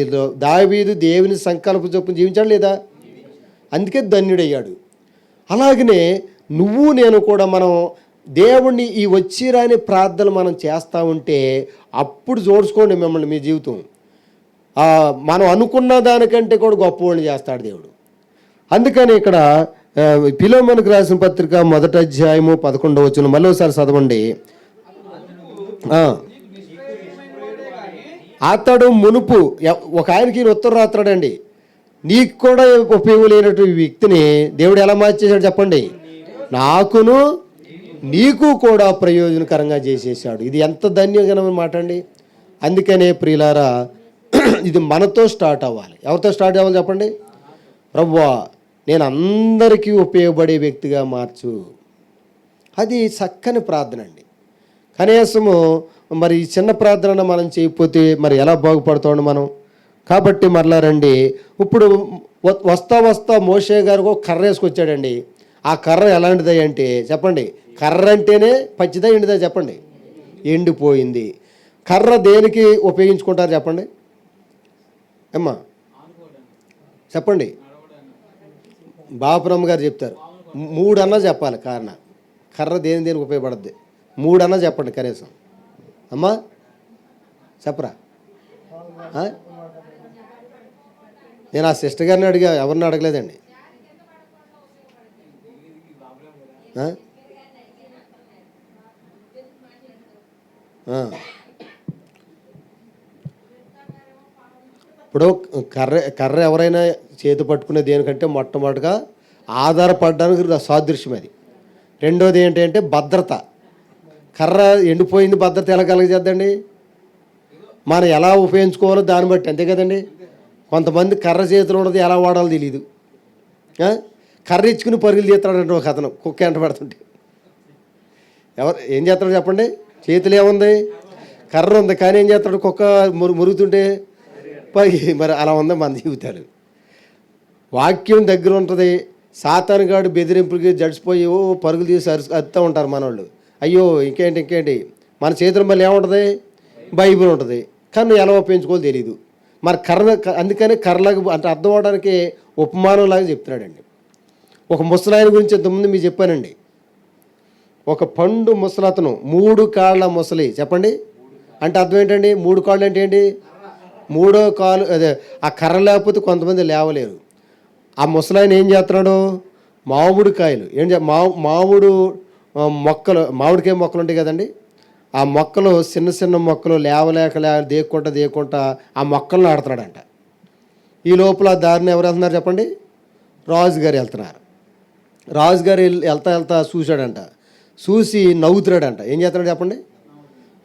దావీదు దేవుని సంకల్ప చొప్పున జీవించాడు లేదా, అందుకే ధన్యుడయ్యాడు. అలాగనే నువ్వు నేను కూడా మనం దేవుణ్ణి ఈ వచ్చిరాని ప్రార్థనలు మనం చేస్తూ ఉంటే అప్పుడు చూసుకోండి మిమ్మల్ని మీ జీవితం మనం అనుకున్న దానికంటే కూడా గొప్పవాడిని చేస్తాడు దేవుడు. అందుకని ఇక్కడ ఫిలోమోనుకు రాసిన పత్రిక 1వ అధ్యాయము 11వ వచనం మళ్ళీ ఒకసారి చదవండి. అతడు మునుపు ఒక ఆయనకి ఉత్తరం రాస్తాడండి, నీకు కూడా ఉపయోగం లేనటువంటి వ్యక్తిని దేవుడు ఎలా మార్చేశాడు చెప్పండి, నాకును నీకు కూడా ప్రయోజనకరంగా చేసేసాడు. ఇది ఎంత ధన్యకరమైన మాట అండి. అందుకనే ప్రియులారా ఇది మనతో స్టార్ట్ అవ్వాలి. ఎవరితో స్టార్ట్ అవ్వాలి చెప్పండి, ప్రభువా నేను అందరికీ ఉపయోగపడే వ్యక్తిగా మార్చు. అది చక్కని ప్రార్థన అండి. కనీసము మరి ఈ చిన్న ప్రార్థన మనం చేయకపోతే మరి ఎలా బాగుపడుతాం మనం. కాబట్టి మరలా రండి, ఇప్పుడు వస్తా మోషే గారు కర్ర వేసుకొచ్చాడండి. ఆ కర్ర ఎలాంటిది అంటే చెప్పండి, కర్ర అంటేనే పచ్చిదా ఎండిదా చెప్పండి, ఎండిపోయింది. కర్ర దేనికి ఉపయోగించుకుంటారు చెప్పండి అమ్మా, చెప్పండి. బాపురమ్మ గారు చెప్తారు, 3 అన్నా చెప్పాలి కారణం. కర్ర దేనికి ఉపయోగపడద్ది 3 అన్నా చెప్పండి కనీసం. అమ్మా చెప్పరా, నేను ఆ సిస్టర్ గారిని అడిగా, ఎవరిని అడగలేదండి. ఇప్పుడు కర్ర ఎవరైనా చేతి పట్టుకునే దేనికంటే మొట్టమొదటిగా ఆధారపడడానికి సాదృశ్యం అది. రెండోది ఏంటంటే భద్రత. కర్ర ఎండిపోయింది, భద్రత ఎలా కలగజేద్దండి, మనం ఎలా ఉపయోగించుకోవాలో దాన్ని బట్టి, అంతే కదండి. కొంతమంది కర్ర చేతిలో ఉన్నది ఎలా వాడాలో తెలియదు, కర్ర ఇచ్చుకుని పరుగులు తీస్తాడంటే ఒక అతను కుక్క ఎంట పెడుతుంటే ఎవరు ఏం చేస్తాడు చెప్పండి, చేతులు ఏముంది కర్ర ఉంది కానీ ఏం చేస్తాడు, కుక్క మురుగుతుంటే మరి అలా ఉంది మన జీవితాలు. వాక్యం దగ్గర ఉంటుంది, సాతానుగాడు బెదిరింపులకి జడిచిపోయి పరుగులు తీసి అరుస్తూ ఉంటారు మనోళ్ళు. అయ్యో ఇంకేంటి మన చేతుల మళ్ళీ ఏముంటుంది, బైబిల్ ఉంటుంది, కానీ ఎలా ఉపయోగించుకోవాలో తెలియదు. మరి కర్ర, అందుకని కర్రలాగా అంటే అర్థం అవడానికి ఉపమానంలాగా చెప్తున్నాడండి. ఒక ముసలాయన గురించి ఇంతకుముందు మీకు చెప్పానండి. ఒక పండు ముసలతను 3 కాళ్ళ ముసలి చెప్పండి అంటే అర్థం ఏంటండి, 3 కాళ్ళు అంటే ఏంటి, 3వ కాలు అదే ఆ కర్ర లేకపోతే కొంతమంది లేవలేరు. ఆ ముసలాయన ఏం చేస్తున్నాడు, మామిడికాయలు మామిడి మొక్కలు, మామిడికాయ మొక్కలు ఉంటాయి కదండి, ఆ మొక్కలు చిన్న మొక్కలు లేవలేక దేక్కుంటా ఆ మొక్కలను ఆడుతున్నాడంట. ఈ లోపల దారిని ఎవరు వెళ్తున్నారు చెప్పండి, రాజుగారు వెళ్తున్నారు. రాజుగారు వెళ్తా చూశాడంట, చూసి నవ్వుతున్నాడంట. ఏం చేస్తున్నాడు చెప్పండి,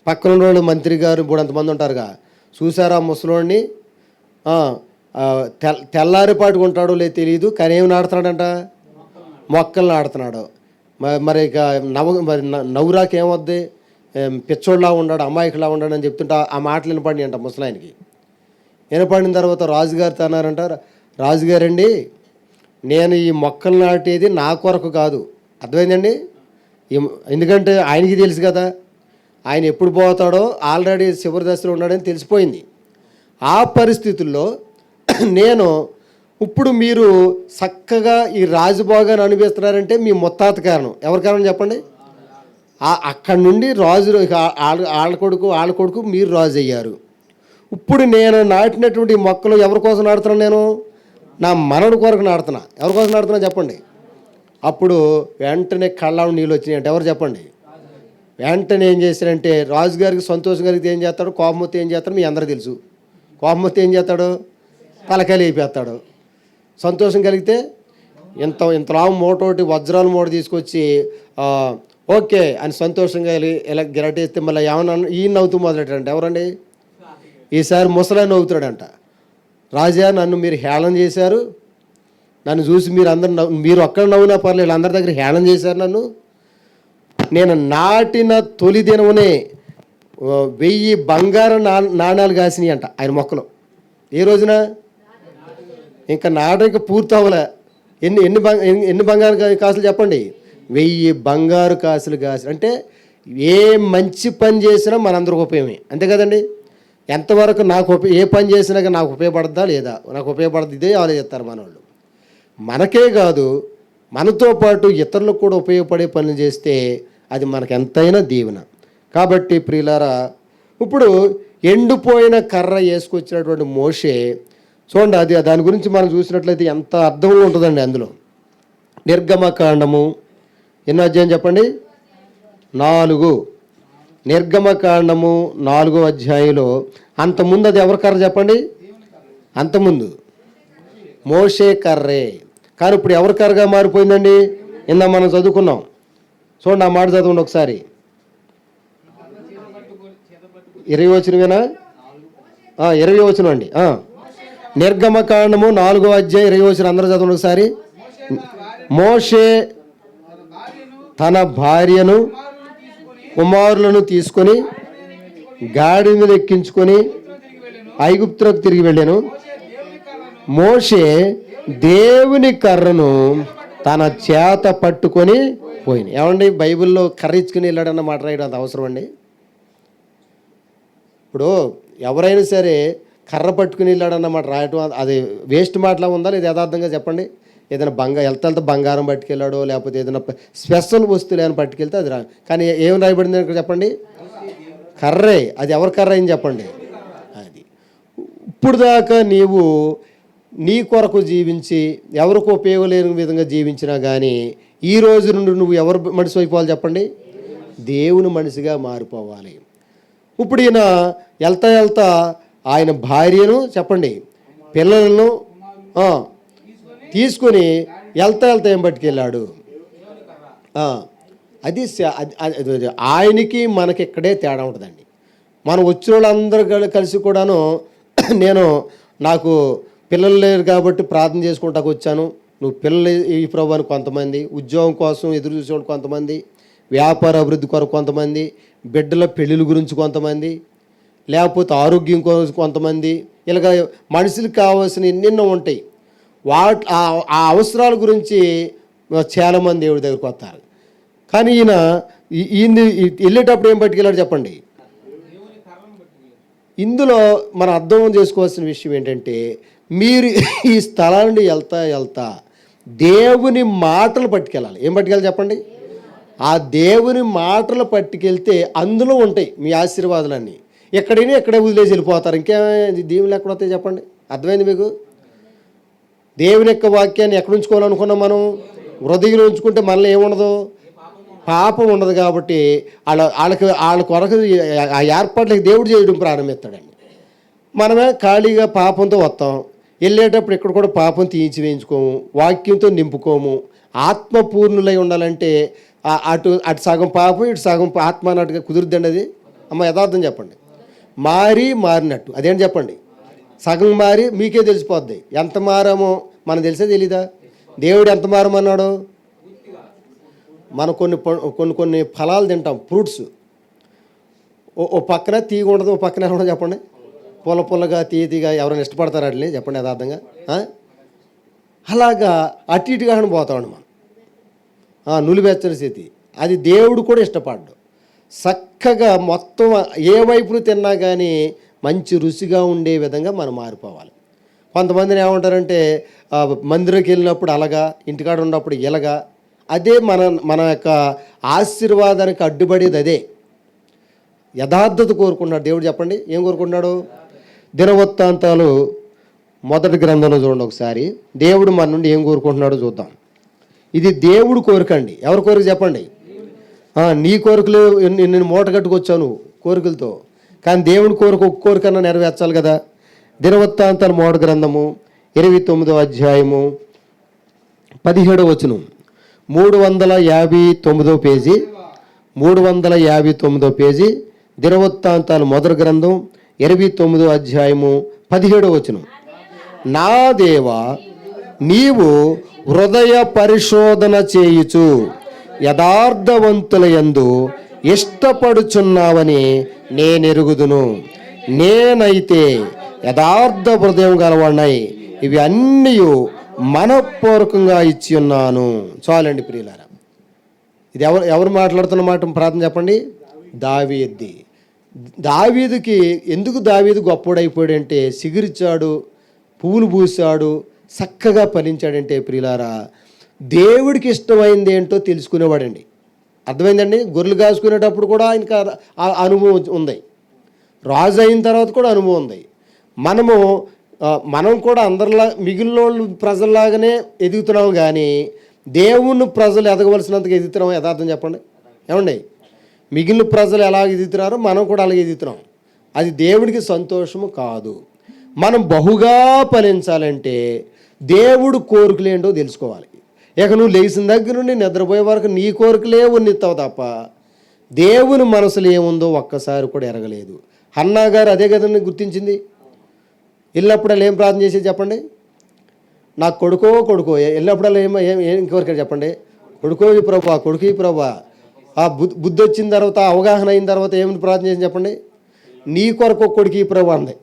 పక్కన ఉన్నవాళ్ళు మంత్రి గారు ఇప్పుడు అంతమంది ఉంటారుగా, చూసారా ముసలోడిని, తెల్లారిపాటుకు ఉంటాడో లేదు తెలియదు కానీ ఏమి నాడుతున్నాడంట, మొక్కలను ఆడుతున్నాడు. మరి ఇక నవ్వురాకి ఏమవుద్ది, పిచ్చోళ్ళలా ఉన్నాడు, అమ్మాయికిలా ఉన్నాడు అని చెప్తుంటా ఆ మాటలు వినపడి అంట ముసలాయనకి. వినపడిన తర్వాత రాజుగారు అన్నారంట, రాజుగారండి నేను ఈ మొక్కలు నాటేది నా కొరకు కాదు, అర్థమైందండి, ఎందుకంటే ఆయనకి తెలుసు కదా ఆయన ఎప్పుడు పోతాడో, ఆల్రెడీ చివరి దశలో ఉన్నాడని తెలిసిపోయింది. ఆ పరిస్థితుల్లో నేను ఇప్పుడు మీరు చక్కగా ఈ రాజభోగాన్ని అనిపిస్తున్నారంటే మీ ముత్తాత కారణం, ఎవరి కారణం చెప్పండి, అక్కడి నుండి రాజు వాళ్ళ కొడుకు మీరు రాజు అయ్యారు. ఇప్పుడు నేను నాటినటువంటి మొక్కలు ఎవరి కోసం నాడుతున్నాను, నేను నా మనవడి కొరకు నాడుతున్నా. ఎవరి కోసం నాడుతున్నా చెప్పండి. అప్పుడు వెంటనే కళ్ళలో నీళ్ళు వచ్చినాయి అంటే ఎవరు చెప్పండి. వెంటనే ఏం చేశారంటే రాజుగారికి సంతోషం కలిగితే ఏం చేస్తాడు, కోపమొత్తి ఏం చేస్తాడు మీ అందరూ తెలుసు. కోపమొత్తి ఏం చేస్తాడు, తలకాయలు వేపేస్తాడు. సంతోషం కలిగితే ఇంతలావు మూటోటి వజ్రాల మూట తీసుకొచ్చి ఓకే అని సంతోషంగా ఇలా గిరటేస్తే మళ్ళీ ఏమన్నా ఈయన నవ్వుతూ మొదలెట్టాడంట. ఎవరండి, ఈసారి ముసలాయన నవ్వుతాడంట. రాజా నన్ను మీరు హేళన చేశారు, నన్ను చూసి మీరు ఒక్కడ నవ్వునా పర్లేదు, అందరి దగ్గర హేళన చేశారు నన్ను. నేను నాటిన తొలి దినమునే 1000 బంగారు నాణాలు కాసినాయి అంట ఆయన మొక్కలు. ఏ రోజున, ఇంకా నాటక పూర్తి అవ్వలే. ఎన్ని బంగారు కాసులు చెప్పండి, 1000 బంగారు కాసులు కాసి, అంటే ఏ మంచి పని చేసినా మనందరికి ఉపయోగమే, అంతే కదండి. ఎంతవరకు నాకు ఏ పని చేసినా నాకు ఉపయోగపడద్దా లేదా, నాకు ఉపయోగపడద్దు, ఇదే ఆలోచిస్తారు మనోళ్ళు. మనకే కాదు, మనతో పాటు ఇతరులకు కూడా ఉపయోగపడే పనులు చేస్తే అది మనకు ఎంతైనా దీవెన. కాబట్టి ప్రియులారా, ఇప్పుడు ఎండిపోయిన కర్ర వేసుకొచ్చినటువంటి మోషే చూడండి, అది దాని గురించి మనం చూసినట్లయితే ఎంత అర్థంగా ఉంటుందండి. అందులో నిర్గమకాండము ఎన్నో అధ్యాయం చెప్పండి, 4. నిర్గమకాండము 4వ అధ్యాయంలో అంతకుముందు అది ఎవరి కర్ర చెప్పండి, అంతకుముందు మోషే కర్రే. కానీ ఇప్పుడు ఎవరి కర్రగా మారిపోయిందండి, ఇందా మనం చదువుకున్నాం. చూడండి ఆ మాట చదవండి ఒకసారి. 20 వచనమేనా? 20 వచనం అండి. నిర్గమకాండము 4వ అధ్యాయం 20 వచనం అందరూ చదవండి ఒకసారి. మోషే తన భార్యను కుమారులను తీసుకొని గాడి మీద ఎక్కించుకొని ఐగుప్తులకు తిరిగి వెళ్ళాను. మోషే దేవుని కర్రను తన చేత పట్టుకొని పోయింది. ఏమండి, బైబిల్లో కర్ర ఇచ్చుకుని వెళ్ళాడన్న మాట రాయడం అంత అవసరం అండి? ఇప్పుడు ఎవరైనా సరే కర్ర పట్టుకుని వెళ్ళాడన్నమాట రాయటం అది వేస్ట్ మాటలా ఉందా లేదా యథార్థంగా చెప్పండి. ఏదైనా వెళ్తే బంగారం పట్టుకెళ్ళాడో లేకపోతే ఏదైనా స్పెషల్ వస్తువులు ఏమైనా పట్టుకెళ్తే అది కానీ ఏం రాయబడింది ఇక్కడ చెప్పండి, కర్రే. అది ఎవరి కర్ర అయింది చెప్పండి. అది ఇప్పుడు దాకా నీవు నీ కొరకు జీవించి ఎవరికి ఉపయోగం లేని విధంగా జీవించినా కానీ ఈ రోజు నుండి నువ్వు ఎవరు మనిషి అయిపోవాలి చెప్పండి, దేవుని మనిషిగా మారిపోవాలి. ఇప్పుడు ఈయన వెళ్తా ఆయన భార్యను చెప్పండి పిల్లలను తీసుకొని వెళ్తా ఏం పట్టుకెళ్ళాడు. అది ఆయనకి మనకి ఇక్కడే తేడా ఉంటుందండి. మనం వచ్చిన వాళ్ళందరూ కలిసి కూడాను నాకు పిల్లలు లేరు కాబట్టి ప్రార్థన చేసుకుంటాకు వచ్చాను, నువ్వు పిల్లలు ఈ ప్రభు అని కొంతమంది, ఉద్యోగం కోసం ఎదురు చూసేవాళ్ళు కొంతమంది, వ్యాపార అభివృద్ధి కొరకు కొంతమంది, బిడ్డల పెళ్ళిళ్ళ గురించి కొంతమంది, లేకపోతే ఆరోగ్యం కోసం కొంతమంది, ఇలాగ మనుషులకు కావాల్సిన ఎన్నెన్నో ఉంటాయి. ఆ అవసరాల గురించి చాలామంది దేవుడి దగ్గరికి వస్తారు. కానీ ఈయన వెళ్ళేటప్పుడు ఏం పట్టుకెళ్ళాడు చెప్పండి. ఇందులో మనం అర్థం చేసుకోవాల్సిన విషయం ఏంటంటే, మీరు ఈ స్థలాన్ని వెళ్తా దేవుని మాటలు పట్టుకెళ్ళాలి. ఏం పట్టుకెళ్ళాలి చెప్పండి, ఆ దేవుని మాటలు పట్టుకెళ్తే అందులో ఉంటాయి మీ ఆశీర్వాదాలన్నీ. ఎక్కడైనా ఎక్కడే వదిలేసి వెళ్ళిపోతారు. ఇంకేమైనా దీవులు ఎక్కడ వస్తాయి చెప్పండి. అర్థమైంది మీకు? దేవుని యొక్క వాక్యాన్ని ఎక్కడ ఉంచుకోవాలనుకున్నాం మనం, హృదయంలో ఉంచుకుంటే మనలో ఏముండదు, పాపం ఉండదు. కాబట్టి వాళ్ళ కొరకు ఆ ఏర్పాట్లకి దేవుడు చేయడం ప్రారంభిస్తాడండి. మనమే ఖాళీగా పాపంతో వస్తాం, వెళ్ళేటప్పుడు ఇక్కడ కూడా పాపం తీయించి వేయించుకోము, వాక్యంతో నింపుకోము. ఆత్మపూర్ణులై ఉండాలంటే అటు సగం పాపం ఇటు సగం ఆత్మ అన్నట్టుగా కుదురుద్దండి. అది అమ్మ యథార్థం చెప్పండి. మారినట్టు అదేంటి చెప్పండి. సగం మారి మీకే తెలిసిపోద్ది ఎంత మారామో మనకు తెలిసే తెలీదా. దేవుడు ఎంత మారమన్నాడు. మనం కొన్ని ఫలాలు తింటాం, ఫ్రూట్స్. ఓ పక్కన తీగ ఉండదు, ఓ పక్కన ఎలా ఉండదు చెప్పండి. పుల్లగా తీయగా ఎవరైనా ఇష్టపడతారు అట్లే చెప్పండి యథార్థంగా. అలాగా అటు ఇటుగా పోతామండి మనం. నులివెచ్చని స్థితి అది దేవుడు కూడా ఇష్టపడ్డు. చక్కగా మొత్తం ఏ వైపును తిన్నా కానీ మంచి రుచిగా ఉండే విధంగా మనం మారిపోవాలి. కొంతమందిని ఏమంటారంటే మందిరంకి వెళ్ళినప్పుడు అలాగా, ఇంటికాడ ఉన్నప్పుడు ఇలాగా. అదే మన యొక్క ఆశీర్వాదానికి అడ్డుపడేది అదే. యథార్థత కోరుకున్నాడు దేవుడు. చెప్పండి ఏం కోరుకున్నాడు. దినవృత్తాంతాలు 1వ గ్రంథంలో చూడండి ఒకసారి. దేవుడు మన నుండి ఏం కోరుకుంటున్నాడో చూద్దాం. ఇది దేవుడు కోరికండి. ఎవరి కోరిక చెప్పండి. నీ కోరికలు నేను మూట కట్టుకొచ్చాను కోరికలతో, కానీ దేవుని కోరిక ఒక్క కోరికన్నా నెరవేర్చాలి కదా. దినవృత్తాంతాలు 3వ గ్రంథము 29వ అధ్యాయము 17వ వచనం, 359వ పేజీ, 359వ పేజీ, దినవృత్తాంతాలు 1వ గ్రంథం 29వ అధ్యాయము 17వ వచనం. నా దేవా, నీవు హృదయ పరిశోధన చేయుచు యథార్థవంతుల యందు ఇష్టపడుచున్నావని నేనెరుగుదును. నేనైతే యథార్థ హృదయం గలవాడినై ఇవి అన్నీ మనపూర్వకంగా ఇచ్చి ఉన్నాను. చాలండి ప్రియులారా. ఇది ఎవరు మాట్లాడుతున్న మాట ప్రార్థన చెప్పండి? దావీదుది. దావీదుకి ఎందుకు దావీదు గొప్పోడైపోయాడంటే సిగిరిచ్చాడు, పువ్వులు పూసాడు, చక్కగా ఫలించాడంటే ప్రియులారా దేవుడికి ఇష్టమైంది ఏంటో తెలుసుకునేవాడండి. అర్థమైందండి? గొర్రెలు కాసుకునేటప్పుడు కూడా ఆయనకు ఆ అనుభవం ఉంది. రాజు అయిన తర్వాత కూడా అనుభవం ఉంది. మనం కూడా అందరిలా మిగిలిన ప్రజల్లాగానే ఎదుగుతున్నాం, కానీ దేవుని ప్రజలు ఎదగవలసినంతగా ఎదుగుతున్నాం. యథార్థం చెప్పండి ఏమండి? మిగిలిన ప్రజలు ఎలా ఎదుగుతున్నారో మనం కూడా అలాగే ఎదుగుతున్నాం. అది దేవుడికి సంతోషము కాదు. మనం బహుగా ఫలించాలంటే దేవుడు కోరికలు ఏంటో తెలుసుకోవాలి. ఇక నువ్వు లేచిన దగ్గర నుండి నిద్రపోయే వరకు నీ కోరికలే ఉన్నిస్తావు తప్ప దేవుని మనసులో ఏముందో ఒక్కసారి కూడా ఎరగలేదు. హన్నా గారు అదే కదండి గుర్తించింది. వెళ్ళినప్పుడల్లా ఏం ప్రార్థన చేసేది చెప్పండి? నాకు కొడుకో వెళ్ళినప్పుడల్లా ఇంకొకరికి చెప్పండి, కొడుకో ఈ ప్రభా, కొడుకు ఈ ప్రభా. ఆ బుద్ధి వచ్చిన తర్వాత, అవగాహన అయిన తర్వాత ఏమిటి ప్రార్థన చేసింది చెప్పండి? నీ కొరకు ఒక కొడుకు ఈ ప్రభా అంది.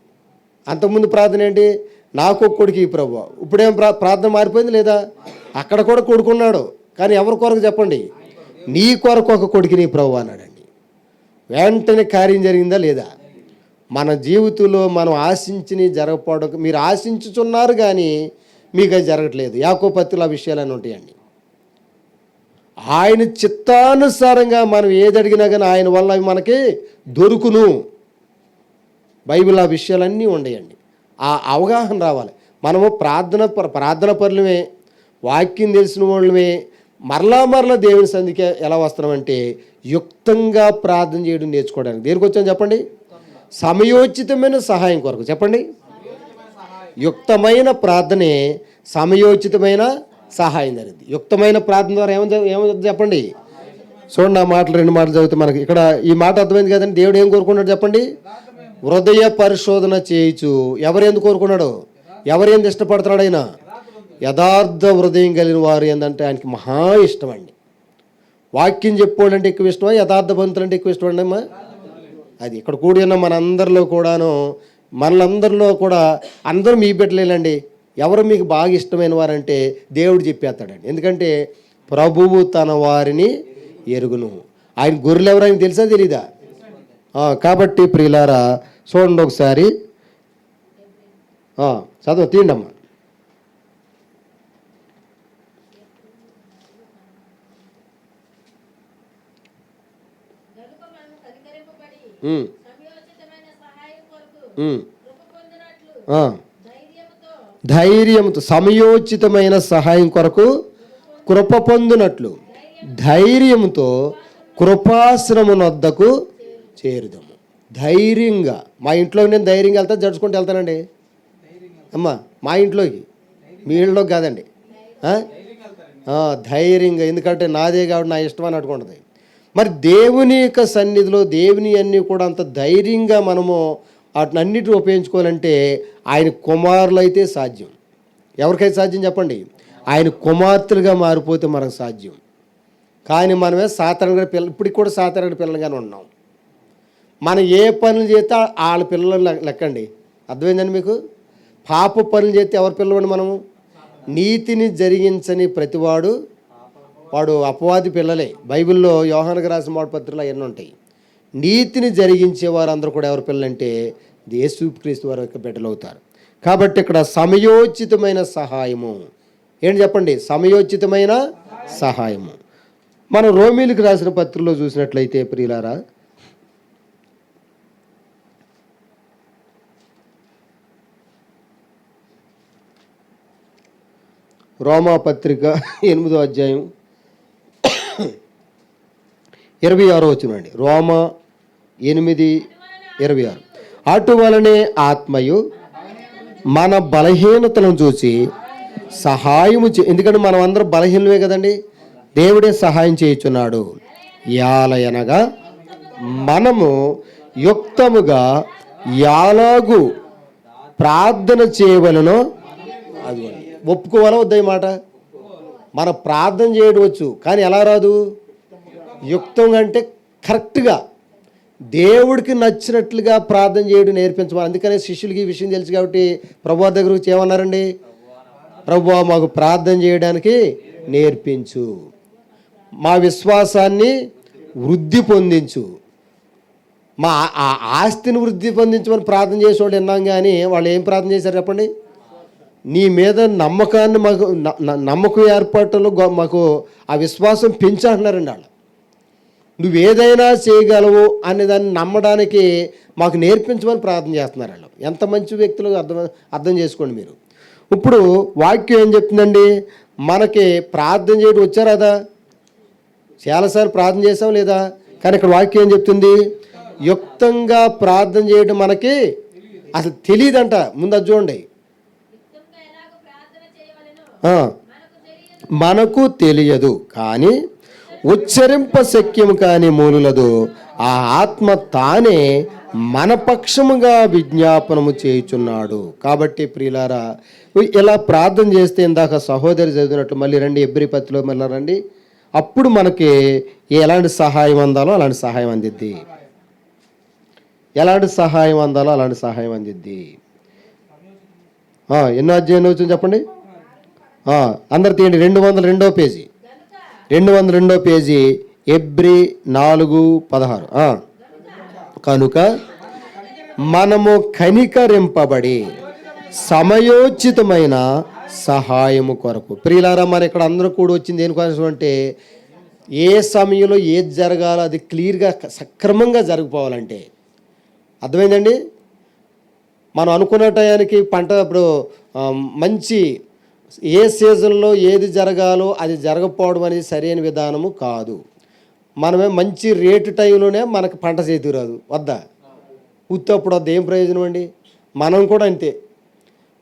అంతకుముందు ప్రార్థన ఏంటి? నాకు ఒక కొడుకు ఈ ప్రభా. ఇప్పుడేం ప్రార్థన మారిపోయింది లేదా? అక్కడ కూడా కొడుకున్నాడు, కానీ ఎవరి కొరకు చెప్పండి? నీ కొరకు ఒక కొడుకు నీ ప్రభా అన్నాడండి. వెంటనే కార్యం జరిగిందా లేదా? మన జీవితంలో మనం ఆశించిని జరగకపోవడం, మీరు ఆశించుచున్నారు కానీ మీకు అది జరగట్లేదు. యాకోబు పత్రికలో ఆ విషయాలన్నీ ఉంటాయండి. ఆయన చిత్తానుసారంగా మనం ఏది అడిగినా కానీ ఆయన వల్ల అవి మనకి దొరుకును. బైబిల్ ఆ విషయాలన్నీ ఉండేయండి. ఆ అవగాహన రావాలి. మనము ప్రార్థన పరులమే, వాక్యం తెలిసిన వాళ్ళమే, మరలా దేవుని సంధికి ఎలా వస్తున్నామంటే యుక్తంగా ప్రార్థన చేయడం నేర్చుకోవడానికి. దేనికి వచ్చాను చెప్పండి? సమయోచితమైన సహాయం కొరకు. చెప్పండి, యుక్తమైన ప్రార్థనే సమయోచితమైన సహాయం జరిగింది. యుక్తమైన ప్రార్థన ద్వారా ఏమవుతుంది చెప్పండి? చూడండి, ఆ మాటలు 2 మాటలు చదివితే మనకి ఇక్కడ ఈ మాట అర్థమైంది కదండి. దేవుడు ఏం కోరుకున్నాడు చెప్పండి? హృదయ పరిశోధన చేయించు. ఎవరెందుకు కోరుకున్నాడు? ఎవరెందు ఇష్టపడుతున్నాడు ఆయన? యథార్థ హృదయం కలిగిన వారు ఏంటంటే ఆయనకి మహా ఇష్టం అండి. వాక్యం చెప్పుకోవాలంటే ఎక్కువ ఇష్టమా, యథార్థ బంతులు అంటే ఎక్కువ ఇష్టం అండి అమ్మా? అది ఇక్కడ కూడి ఉన్న మనలందరిలో కూడా అందరూ మీ బిడ్డలేనండి. ఎవరు మీకు బాగా ఇష్టమైన వారంటే దేవుడు చెప్పేస్తాడండి. ఎందుకంటే ప్రభువు తన వారిని ఎరుగును. ఆయన గొర్రెలు ఎవరు ఆయన తెలుసా తెలీదా? కాబట్టి ప్రియులారా చూడండి ఒకసారి, చదువు తీయండి అమ్మా. ధైర్యంతో సమయోచితమైన సహాయం కొరకు కృప పొందునట్లు ధైర్యంతో కృపాశ్రమునొద్దకు చేరుదాము. ధైర్యంగా, మా ఇంట్లో నేను ధైర్యంగా జడుచుకుంటూ వెళ్తానండి అమ్మా, మా ఇంట్లోకి, మీ ఇళ్ళలోకి కాదండి. ధైర్యంగా, ఎందుకంటే నాదే కాబట్టి నా ఇష్టం అని అట్టుకుంటుంది. మరి దేవుని యొక్క సన్నిధిలో దేవుని అన్నీ కూడా అంత ధైర్యంగా మనము వాటినన్నిటిని ఉపయోగించుకోవాలంటే ఆయన కుమారులు అయితే సాధ్యం. ఎవరికైతే సాధ్యం చెప్పండి? ఆయన కుమార్తెలుగా మారిపోతే మనకు సాధ్యం. కానీ మనమే సాధారణంగా ఇప్పటికి కూడా సాధారణ పిల్లలుగానే ఉన్నాం. మనం ఏ పనులు చేస్తే వాళ్ళ పిల్లలు లెక్కండి. అర్థమైందండి మీకు? పాప పనులు చేస్తే ఎవరి పిల్లలు? మనము నీతిని జరిగించని ప్రతివాడు వాడు అపవాది పిల్లలే. బైబిల్లో యోహానుకు రాసిన మాట పత్రికలు అవన్నీ ఉంటాయి. నీతిని జరిగించే వారు అందరూ కూడా ఎవరి పిల్లలంటే యేసుక్రీస్తు వారి యొక్క బిడ్డలు అవుతారు. కాబట్టి ఇక్కడ సమయోచితమైన సహాయము ఏంటి చెప్పండి? సమయోచితమైన సహాయము. మనం రోమీలకు రాసిన పత్రికలో చూసినట్లయితే ప్రియులారా, రోమా పత్రిక 8వ అధ్యాయం 26వ వచనం. రోమా 8:26. అటువలనే ఆత్మయు మన బలహీనతలను చూసి సహాయము ఎందుకంటే మనం అందరం బలహీనమే కదండి, దేవుడే సహాయం చేయుచున్నాడు. యాలయనగా మనము యుక్తముగా యాలాగు ప్రార్థన చేయవలనో అది ఒప్పుకోవాలా వద్దా? మాట మన ప్రార్థన చేయడం వచ్చు, కానీ ఎలా రాదు? యుక్తంగా అంటే కరెక్ట్గా దేవుడికి నచ్చినట్లుగా ప్రార్థన చేయడం నేర్పించమని. అందుకనే శిష్యులకి ఈ విషయం తెలుసు కాబట్టి ప్రభువా దగ్గర వచ్చి ఏమన్నారండి? ప్రభువా మాకు ప్రార్థన చేయడానికి నేర్పించు. మా విశ్వాసాన్ని వృద్ధి పొందించు. మా ఆస్తిని వృద్ధి పొందించమని ప్రార్థన చేసేవాళ్ళు విన్నాం, కానీ వాళ్ళు ఏం ప్రార్థన చేశారు చెప్పండి? నీ మీద నమ్మకాన్ని మాకు నమ్మకం ఏర్పాటులో మాకు ఆ విశ్వాసం పెంచంటున్నారండి వాళ్ళు. నువ్వేదైనా చేయగలవు అనే దాన్ని నమ్మడానికి మాకు నేర్పించమని ప్రార్థన చేస్తున్నారు వాళ్ళు. ఎంత మంచి వ్యక్తులు అర్థం చేసుకోండి మీరు. ఇప్పుడు వాక్యం ఏం చెప్తుందండి? మనకి ప్రార్థన చేయడం వచ్చారా? అదా చాలాసార్లు ప్రార్థన చేసాం లేదా? కానీ ఇక్కడ వాక్యం ఏం చెప్తుంది? యుక్తంగా ప్రార్థన చేయడం మనకి అసలు తెలియదంట. ముందు అది చూడండి. మనకు తెలియదు కానీ ఉచ్చరింప శక్యము కాని మూలులదు ఆ ఆత్మ తానే మన పక్షముగా విజ్ఞాపనము చేయుచున్నాడు. కాబట్టి ప్రియులారా, ఇలా ప్రార్థన చేస్తే ఇందాక సహోదరి చదివినట్లు మళ్ళీ రండి, ఎబ్రీ పత్రికలో మళ్ళీ రండి. అప్పుడు మనకి ఎలాంటి సహాయం అందాలో అలాంటి సహాయం అందిద్ది. ఎలాంటి సహాయం అందాలో అలాంటి సహాయం అందిద్ది. ఎన్నో అధ్యాయం వచ్చింది చెప్పండి. అందరు తీయండి. 202వ పేజీ, 202వ పేజీ, ఎబ్రీ 4:16. కనుక మనము కనికరింపబడి సమయోచితమైన సహాయము కొరకు. ప్రియులారా, మరి ఇక్కడ అందరూ కూడా వచ్చింది దేనికోసం అంటే, ఏ సమయంలో ఏది జరగాలో అది క్లియర్గా సక్రమంగా జరిగిపోవాలంటే. అర్థమైందండి? మనం అనుకున్న టయానికి పంట ఇప్పుడు మంచి ఏ సీజన్లో ఏది జరగాలో అది జరగకపోవడం అనేది సరైన విధానము కాదు. మనమే మంచి రేటు టైంలోనే మనకు పంట చేతి రాదు, వద్దా? ఉత్తప్పుడు వద్ద ఏం ప్రయోజనం అండి? మనం కూడా అంతే.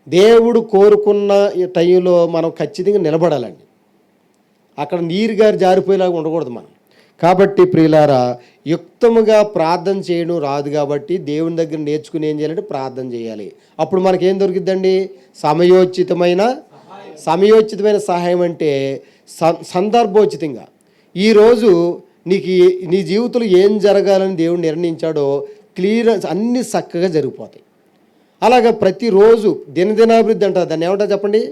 దేవుడు కోరుకున్న ఈ టైంలో మనం ఖచ్చితంగా నిలబడాలండి. అక్కడ నీరు గారి జారిపోయేలాగా ఉండకూడదు మనం. కాబట్టి ప్రియులారా, యుక్తముగా ప్రార్థన చేయడం రాదు కాబట్టి దేవుని దగ్గర నేర్చుకుని ఏం చేయాలంటే ప్రార్థన చేయాలి. అప్పుడు మనకేం దొరికిద్దండి? సమయోచితమైన సహాయం అంటే సందర్భోచితంగా ఈరోజు నీకు నీ జీవితంలో ఏం జరగాలని దేవుడు నిర్ణయించాడో క్లియర్ అన్నీ చక్కగా జరిగిపోతాయి. అలాగా ప్రతిరోజు దినదినాభివృద్ధి అంట. దాన్ని ఏమంటారు చెప్పండి?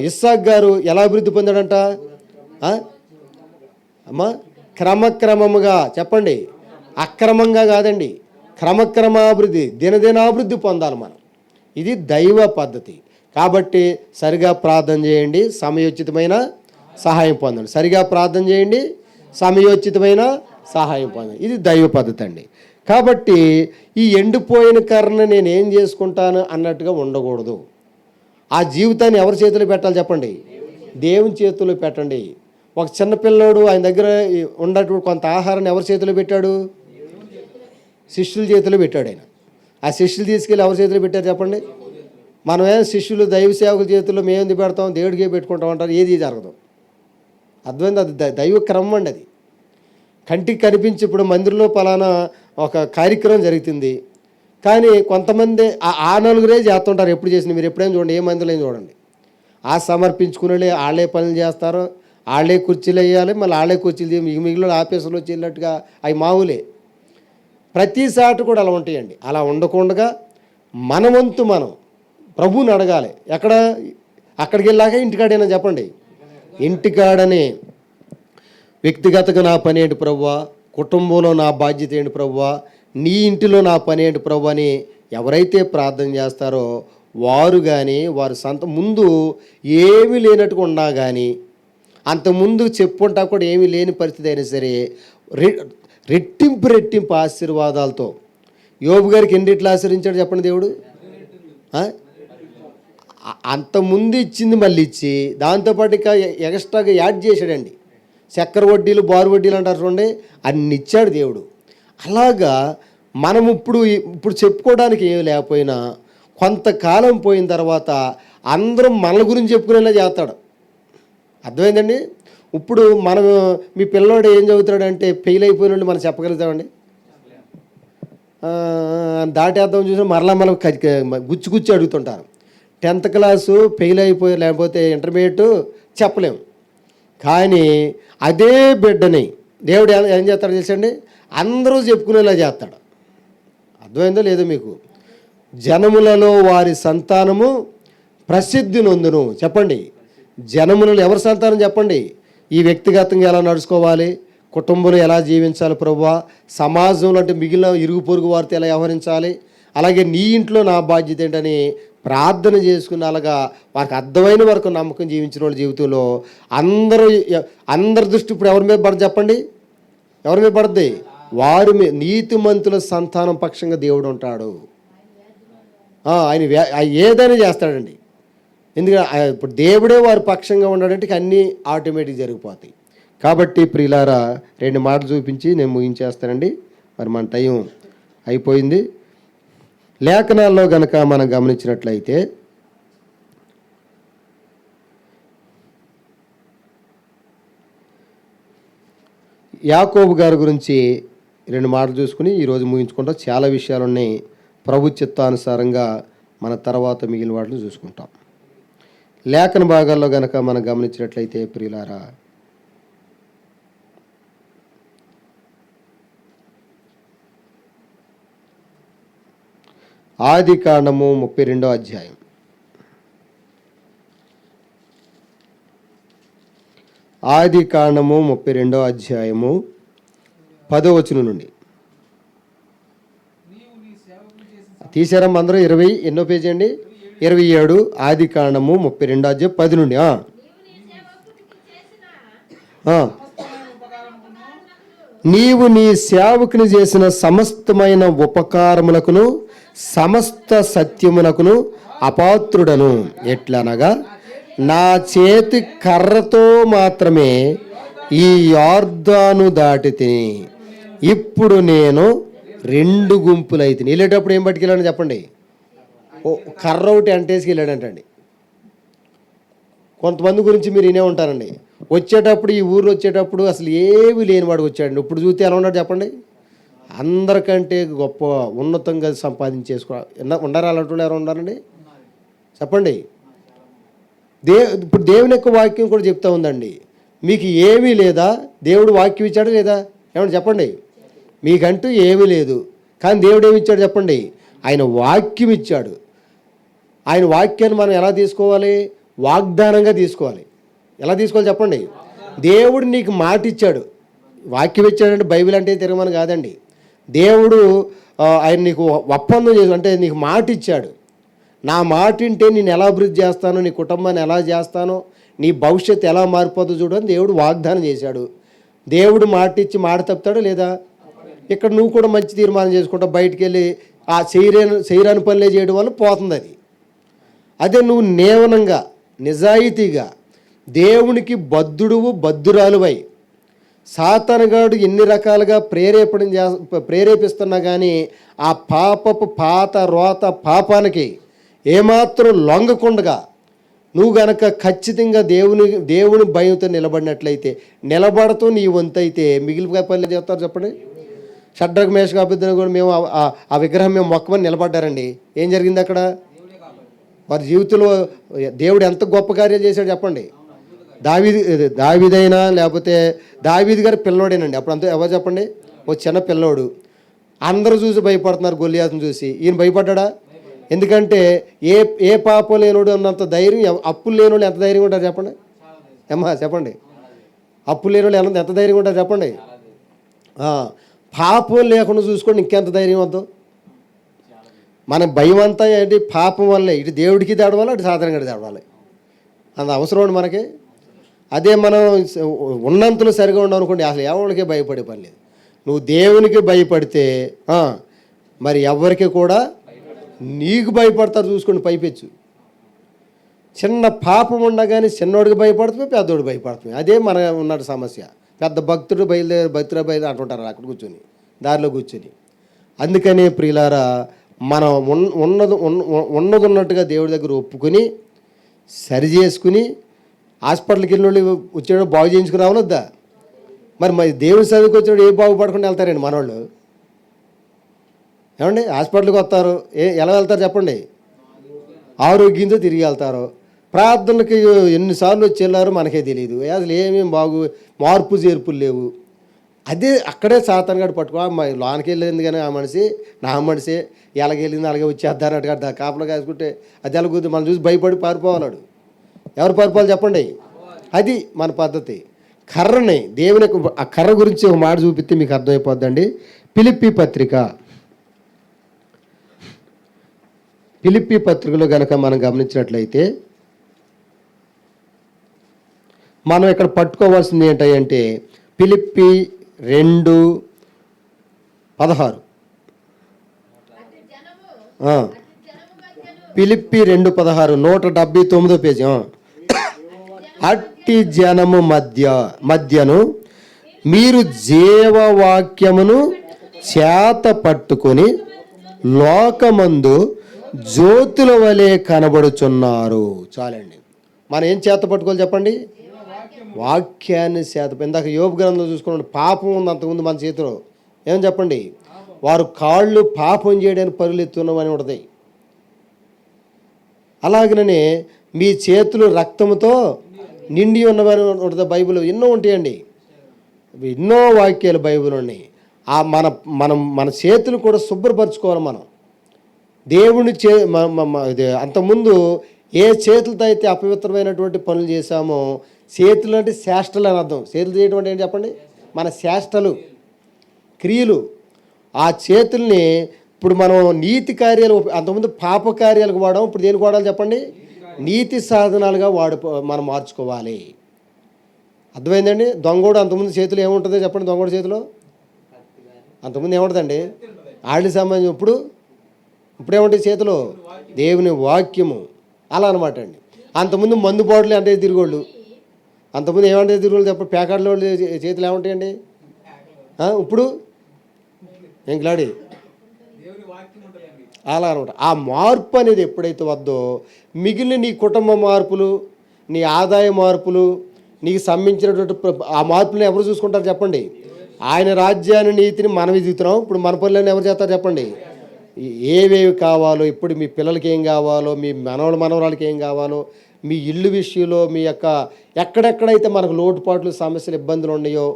ఇస్సాక్ గారు ఎలా అభివృద్ధి పొందాడంట అమ్మా? క్రమక్రమముగా. చెప్పండి, అక్రమంగా కాదండి, క్రమక్రమాభివృద్ధి, దినదినాభివృద్ధి పొందాలి మనం. ఇది దైవ పద్ధతి. కాబట్టి సరిగా ప్రార్థన చేయండి, సమయోచితమైన సహాయం పొందండి. సరిగా ప్రార్థన చేయండి, సమయోచితమైన సహాయం పొందండి. ఇది దైవ పద్ధతి అండి. కాబట్టి ఈ ఎండిపోయిన కర్రను నేను ఏం చేసుకుంటాను అన్నట్టుగా ఉండకూడదు. ఆ జీవితాన్ని ఎవరి చేతిలో పెట్టాలి చెప్పండి? దేవుని చేతిలో పెట్టండి. ఒక చిన్నపిల్లోడు ఆయన దగ్గర ఉన్నటువంటి కొంత ఆహారాన్ని ఎవరి చేతిలో పెట్టాడు? శిష్యుల చేతిలో పెట్టాడు ఆయన. ఆ శిష్యులు తీసుకెళ్ళి ఎవరి చేతిలో పెట్టారు చెప్పండి? మనమే శిష్యులు దైవ సేవకుల చేతుల్లో మేము పెడతాం, దేవుడికే పెట్టుకుంటాం అంటారు. ఏది జరగదు. అర్థమైంది? అది దైవ క్రమం అండి. అది కంటికి కనిపించి ఇప్పుడు మందిరంలో పలానా ఒక కార్యక్రమం జరుగుతుంది, కానీ కొంతమంది ఆ నలుగురే చేస్తుంటారు. ఎప్పుడు చేసిన మీరు ఎప్పుడైనా చూడండి, ఏ మందిలో చూడండి, ఆ సమర్పించుకునే వాళ్ళే పనులు చేస్తారు, వాళ్ళే కుర్చీలు వేయాలి, మళ్ళీ వాళ్ళే కుర్చీలు మిగిలిన ఆఫీసులో వచ్చేటట్టుగా అవి మామూలే. ప్రతిసారి కూడా అలా ఉంటాయండి. అలా ఉండకుండా మన వంతు మనం ప్రభువుని అడగాలి. అక్కడికి వెళ్ళాక ఇంటికాడైనా చెప్పండి, ఇంటికాడనే వ్యక్తిగతంగా నా పని ఏంటి ప్రభువా, కుటుంబంలో నా బాధ్యత ఏంటి ప్రభువా, నీ ఇంటిలో నా పని ఏంటి ప్రభు అని ఎవరైతే ప్రార్థన చేస్తారో వారు కానీ వారు ముందు ఏమీ లేనట్టుగా ఉన్నా కానీ, అంతకుముందు చెప్పుకుంటా కూడా ఏమీ లేని పరిస్థితి అయినా సరే రెట్టింపు ఆశీర్వాదాలతో. యోబు గారికి ఎన్నిట్లు ఆశీర్వించాడు చెప్పండి దేవుడు? అంతకుముందు ఇచ్చింది మళ్ళీ ఇచ్చి దాంతోపాటు ఇంకా ఎక్స్ట్రాగా యాడ్ చేశాడండి. చక్కెర వడ్డీలు, బారు వడ్డీలు అంటారు చూడండి, అన్ని ఇచ్చాడు దేవుడు. అలాగా మనం ఇప్పుడు చెప్పుకోవడానికి ఏమి లేకపోయినా కొంతకాలం పోయిన తర్వాత అందరం మన గురించి చెప్పుకునేలా చేస్తాడు. అర్థమైందండి? ఇప్పుడు మనం మీ పిల్లవాడు ఏం చదువుతాడంటే ఫెయిల్ అయిపోయినండి మనం చెప్పగలుగుతామండి? దాటేద్దాం చూసి మరలా మనం గుచ్చి అడుగుతుంటారు. 10th క్లాసు ఫెయిల్ అయిపోయి లేకపోతే ఇంటర్మీడియట్ చెప్పలేము. కానీ అదే బిడ్డని దేవుడు ఏం చేస్తాడు తెలుసండి? అందరూ చెప్పుకునేలా చేస్తాడు. అర్థమైందో లేదో మీకు? జనములలో వారి సంతానము ప్రసిద్ధి నొందును. చెప్పండి, జనములలో ఎవరి సంతానం చెప్పండి? ఈ వ్యక్తిగతంగా ఎలా నడుచుకోవాలి, కుటుంబంలో ఎలా జీవించాలి ప్రభువా, సమాజంలో అంటే మిగిలిన ఇరుగు పొరుగు వారితో ఎలా వ్యవహరించాలి, అలాగే నీ ఇంట్లో నా బాధ్యత ఏంటని ప్రార్థన చేసుకుని అలాగా వారికి అర్థమైన వరకు నమ్మకం జీవించిన వాళ్ళ జీవితంలో అందరి దృష్టి ఇప్పుడు ఎవరి మీద పడదు చెప్పండి, ఎవరి మీద పడుద్ది? వారి మీద. నీతిమంతుల సంతానం పక్షంగా దేవుడు ఉంటాడు. ఆయన ఏదైనా చేస్తాడండి. ఎందుకంటే ఇప్పుడు దేవుడే వారి పక్షంగా ఉన్నాడంటే అన్నీ ఆటోమేటిక్ జరిగిపోతాయి. కాబట్టి ప్రియులారా 2 మాటలు చూపించి నేను ముగించేస్తానండి. మరి మన టైం అయిపోయింది. లేఖనాల్లో గనక మనం గమనించినట్లయితే యాకోబు గారి గురించి 2 మాటలు చూసుకుని ఈరోజు ముగించుకుంటాం. చాలా విషయాలు ఉన్నాయి. ప్రభు చిత్తానుసారంగా మన తర్వాత మిగిలిన వాటిని చూసుకుంటాం. లేఖన భాగాల్లో గనక మనం గమనించినట్లయితే ప్రియులారా ఆది కాండము 32వ అధ్యాయం. ఆది కాండము 32వ అధ్యాయము 10వ వచనం నుండి తీసారమ్మ అందరూ. 20 ఎన్నో పేజీ అండి? 27. ఆది కాండము 32వ అధ్యాయం 10 నుండి. నీవు నీ సేవకుని చేసిన సమస్తమైన ఉపకారములకును సమస్త సత్యమునకును అపాత్రుడను. ఎట్లనగా నా చేతి కర్రతో మాత్రమే ఈ యొర్దాను దాటి తిని ఇప్పుడు నేను 2 గుంపులైతిని. వెళ్ళేటప్పుడు ఏం పట్టుకెళ్ళాడని చెప్పండి? కర్ర ఒకటి అంటేసి వెళ్ళాడంటండి. కొంతమంది గురించి మీరు వినే ఉంటారండి. వచ్చేటప్పుడు ఈ ఊరు వచ్చేటప్పుడు అసలు ఏమీ లేనివాడు వచ్చాడండి. ఇప్పుడు చూస్తే ఎలా ఉన్నాడు చెప్పండి? అందరికంటే గొప్ప ఉన్నతంగా సంపాదించేసుకో ఉండాలి. అలాంటి ఎవరు ఉన్నారండి చెప్పండి? ఇప్పుడు దేవుని యొక్క వాక్యం కూడా చెప్తా ఉందండి. మీకు ఏమీ లేదా, దేవుడు వాక్యం ఇచ్చాడు లేదా? ఏమన్నా చెప్పండి. మీకంటూ ఏమీ లేదు, కానీ దేవుడు ఏమి ఇచ్చాడు చెప్పండి? ఆయన వాక్యం ఇచ్చాడు. ఆయన వాక్యాన్ని మనం ఎలా తీసుకోవాలి? వాగ్దానంగా తీసుకోవాలి. ఎలా తీసుకోవాలి చెప్పండి? దేవుడు నీకు మాట ఇచ్చాడు, వాక్యం ఇచ్చాడంటే బైబిల్ అంటే తిరగమని కాదండి. దేవుడు ఆయన నీకు ఒప్పందం చేసి అంటే నీకు మాట ఇచ్చాడు. నా మాట వింటే నేను ఎలా అభివృద్ధి చేస్తానో, నీ కుటుంబాన్ని ఎలా చేస్తానో, నీ భవిష్యత్తు ఎలా మారిపోతుందో చూడని దేవుడు వాగ్దానం చేశాడు. దేవుడు మాట ఇచ్చి మాట తప్పుతాడు లేదా? ఇక్కడ నువ్వు కూడా మంచి తీర్మానం చేసుకుంటావు, బయటికి వెళ్ళి ఆ చేయరాని పనులే చేయడం వల్ల పోతుంది అది. అదే నువ్వు నేవనంగా నిజాయితీగా దేవునికి బద్ధురాలువై సాతానుగాడు ఎన్ని రకాలుగా ప్రేరేపిస్తున్నా కానీ ఆ పాపపు పాత రోత పాపానికి ఏమాత్రం లొంగకుండగా నువ్వు గనక ఖచ్చితంగా దేవుని భయంతో నిలబడినట్లయితే, నిలబడుతూ నీ వంతైతే మిగిలిన పనులు చేస్తారు చెప్పండి. షడ్రక్ మేషక్ అబేద్నెగో కూడా మేము ఆ విగ్రహం మేము మొక్కమని నిలబడ్డారండి. ఏం జరిగింది అక్కడ? వారి జీవితంలో దేవుడు ఎంత గొప్ప కార్యాలు చేశాడు చెప్పండి. దావీదైనా లేకపోతే దావీదు గారి పిల్లోడేనండి. అప్పుడు అంతా ఎవరు చెప్పండి? ఓ చిన్న పిల్లోడు. అందరూ చూసి భయపడుతున్నారు గొల్లియాతుని చూసి. ఈయన భయపడ్డా? ఎందుకంటే ఏ పాపం లేనోడు అన్నంత ధైర్యం, అప్పులు లేనోళ్ళు ఎంత ధైర్యంగా ఉంటారు చెప్పండి? చెప్పండి. అప్పులు లేనోళ్ళు ఎంత ధైర్యంగా ఉంటారు చెప్పండి? పాపం లేకుండా చూసుకోండి, ఇంకెంత ధైర్యం వద్దు. మన భయం అంతా ఏంటి? పాపం వల్లే. ఇటు దేవుడికి తేడవాలి, అటు సాధారణంగా తేడవాలి. అంత అవసరం మనకి. అదే మనం ఉన్నంతలో సరిగా ఉండవు అనుకోండి, అసలు ఎవరికి భయపడే పని లేదు. నువ్వు దేవునికి భయపడితే మరి ఎవరికి కూడా నీకు భయపడతారు. చూసుకోండి పైపెచ్చు. చిన్న పాపం ఉండగానే చిన్నోడికి భయపడుతుంది, పెద్దోడికి భయపడుతుంది. అదే మన ఉన్నట్టు సమస్య. పెద్ద భక్తుడు బయలుదేరి అంటుంటారు అక్కడ కూర్చొని, దారిలో కూర్చొని. అందుకనే ప్రియులారా, మనం ఉన్నది ఉన్నట్టుగా దేవుడి దగ్గర ఒప్పుకొని సరి చేసుకుని హాస్పిటల్కి వెళ్ళిన వాళ్ళు వచ్చేవాడు బాగు చేయించుకుని రావాలొద్దా? మరి దేవుని చదువుకు వచ్చినప్పుడు ఏ బాగుపడకుండా వెళ్తారండి మనవాళ్ళు? ఏమండి? హాస్పిటల్కి వస్తారు, ఎలా వెళ్తారు చెప్పండి? ఆరోగ్యంతో తిరిగి వెళ్తారు. ప్రార్థనలకి ఎన్నిసార్లు వచ్చి వెళ్ళారో మనకే తెలియదు. అసలు ఏమేమి మార్పు చేర్పులు లేవు. అదే అక్కడే సాతానుగాడు పట్టుకో లోనికి వెళ్ళింది కానీ ఆ మనిషి నా మనిషి ఎలాగెళ్ళింది అలాగే వచ్చేద్దారట కాపలా కాసుకుంటే అది ఎలాగొద్దు మనం చూసి భయపడి పారిపోవాలాడు. ఎవరు పారిపోవాలి చెప్పండి? అది మన పద్ధతి. కర్రని దేవుని ఆ కర్ర గురించి ఒక మాట చూపిస్తే మీకు అర్థమైపోద్దండి. ఫిలిప్పీ పత్రికలో కనుక మనం గమనించినట్లయితే మనం ఇక్కడ పట్టుకోవాల్సింది ఏంటంటే ఫిలిప్పీ 2:16. ఫిలిప్పీ 2:16 179వ పేజీ. అట్టి జనము మధ్యను మీరు జీవవాక్యమును చేత పట్టుకొని లోకమందు జ్యోతుల వలె కనబడుచున్నారు. చాలండి. మనం ఏం చేత పట్టుకోవాలి చెప్పండి? వాక్యాన్ని చేత. ఇందాక యోబు గ్రంథంలో చూసుకున్నాడు, పాపం ఉంది అంతకుముందు మన చేతిలో. ఏం చెప్పండి? వారు కాళ్ళు పాపం చేయడానికి పరుగులెత్తున్నవని ఉంటుంది. అలాగనే మీ చేతులు రక్తంతో నిండి ఉన్నవని ఉంటుంది బైబిల్. ఎన్నో ఉంటాయండి, ఎన్నో వాక్యాలు బైబిల్ ఉన్నాయి. మన చేతులు కూడా శుభ్రపరచుకోవాలి మనం. దేవుని అంతకుముందు ఏ చేతులతో అయితే అపవిత్రమైనటువంటి పనులు చేశామో, చేతులు అంటే చేష్టలు అని అర్థం. చేతులు చేయడం అంటే ఏంటి చెప్పండి? మన చేష్టలు, క్రియలు. ఆ చేతుల్ని ఇప్పుడు మనం నీతి కార్యాలు, అంతకుముందు పాప కార్యాలకు వాడాం, ఇప్పుడు దేనికి వాడాలి చెప్పండి? నీతి సాధనాలుగా మనం మార్చుకోవాలి. అర్థమైందండి? దొంగోడు అంతకుముందు చేతులు ఏముంటుందో చెప్పండి? దొంగోడు చేతిలో అంతకుముందు ఏముంటుందండి? ఆడికి సంబంధించి. ఇప్పుడు ఏముంటుంది చేతిలో? దేవుని వాక్యము. అలా అనమాట అండి. అంతకుముందు మందు బాటలు అంటే తిరిగోళ్ళు. అంతకుముందు ఏమంటే తిరిగోళ్ళు చెప్పండి? ప్యాకెట్లో చేతులు ఏముంటాయండి? ఇప్పుడు ఎంక్లాడి అలా అనమాట. ఆ మార్పు అనేది ఎప్పుడైతే వద్దో, మిగిలిన నీ కుటుంబ మార్పులు, నీ ఆదాయ మార్పులు, నీకు సంబంధించినటువంటి ఆ మార్పులను ఎవరు చూసుకుంటారు చెప్పండి? ఆయన రాజ్యాన్ని, నీతిని మనం ఎదుగుతున్నాం. ఇప్పుడు మన పనులను ఎవరు చేస్తారు చెప్పండి? ఏవేవి కావాలో, ఇప్పుడు మీ పిల్లలకి ఏం కావాలో, మీ మనవరాలకి ఏం కావాలో, మీ ఇల్లు విషయంలో, మీ యొక్క ఎక్కడెక్కడైతే మనకు లోటుపాట్లు, సమస్యలు, ఇబ్బందులు ఉన్నాయో,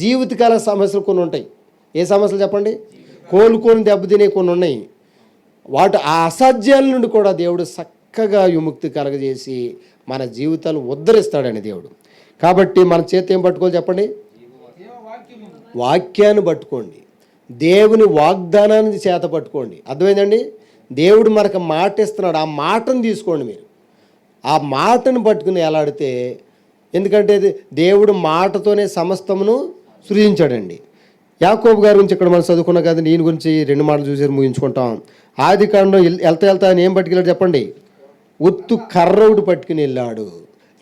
జీవితకాల సమస్యలు కొన్ని ఉంటాయి. ఏ సమస్యలు చెప్పండి? కోలుకొని దెబ్బతినే కొన్ని ఉన్నాయి. ఆ అసాధ్యాల నుండి కూడా దేవుడు చక్కగా విముక్తి కలగజేసి మన జీవితాలు ఉద్ధరిస్తాడని దేవుడు. కాబట్టి మన చేతి ఏం పట్టుకోవాలి చెప్పండి? వాక్యాన్ని పట్టుకోండి. దేవుని వాగ్దానాన్ని చేత పట్టుకోండి. అర్థమైందండి? దేవుడు మనకు మాట ఇస్తున్నాడు, ఆ మాటను తీసుకోండి మీరు. ఆ మాటను పట్టుకుని ఎలాడితే, ఎందుకంటే దేవుడు మాటతోనే సమస్తమును సృజించాడండి. యాకోబు గారి గురించి ఇక్కడ మనం చదువుకున్నాం కదా, నేను గురించి 2 మాటలు చూసి ముగించుకుంటాం. ఆదికాండం వెళ్తా ఆయన ఏం పట్టుకెళ్ళాడు చెప్పండి? ఒత్తు కర్ర ఒకటి పట్టుకుని వెళ్ళాడు.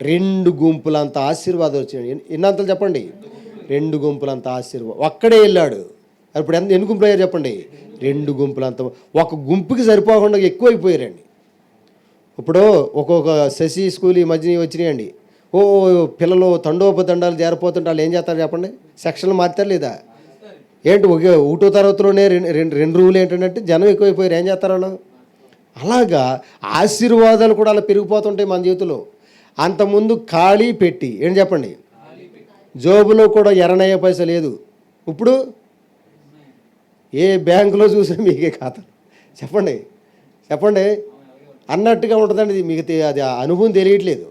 2 గుంపులంత ఆశీర్వాదం వచ్చినాడు. ఎన్నంతలు చెప్పండి? 2 గుంపులంత ఆశీర్వాదం. ఒక్కడే వెళ్ళాడు. ఇప్పుడు ఎన్ని గుంపులు అయ్యారు చెప్పండి? 2 గుంపులంత. ఒక గుంపుకి సరిపోకుండా ఎక్కువైపోయారండి. ఇప్పుడు ఒక్కొక్క శశి స్కూల్ ఈ మధ్య వచ్చినాయండి. పిల్లలు తండోపతండాలు జారిపోతుంటే వాళ్ళు ఏం చేస్తారు చెప్పండి? సెక్షన్లు మారుతారు లేదా? ఏంటి ఒకటో తరగతిలోనే రెండు రూలు ఏంటంటే జనం ఎక్కువైపోయారు. ఏం చేస్తారు వాళ్ళు? అలాగా ఆశీర్వాదాలు కూడా అలా పెరిగిపోతుంటాయి మన జీవితంలో. అంతకుముందు ఖాళీ పెట్టి ఏంటి చెప్పండి? జోబులో కూడా ఎర్రనయ్యే పైస లేదు. ఇప్పుడు ఏ బ్యాంకులో చూసినా మీకే ఖాతా. చెప్పండి అన్నట్టుగా ఉంటుందండి. మీకు అది అనుభవం తెలియట్లేదు.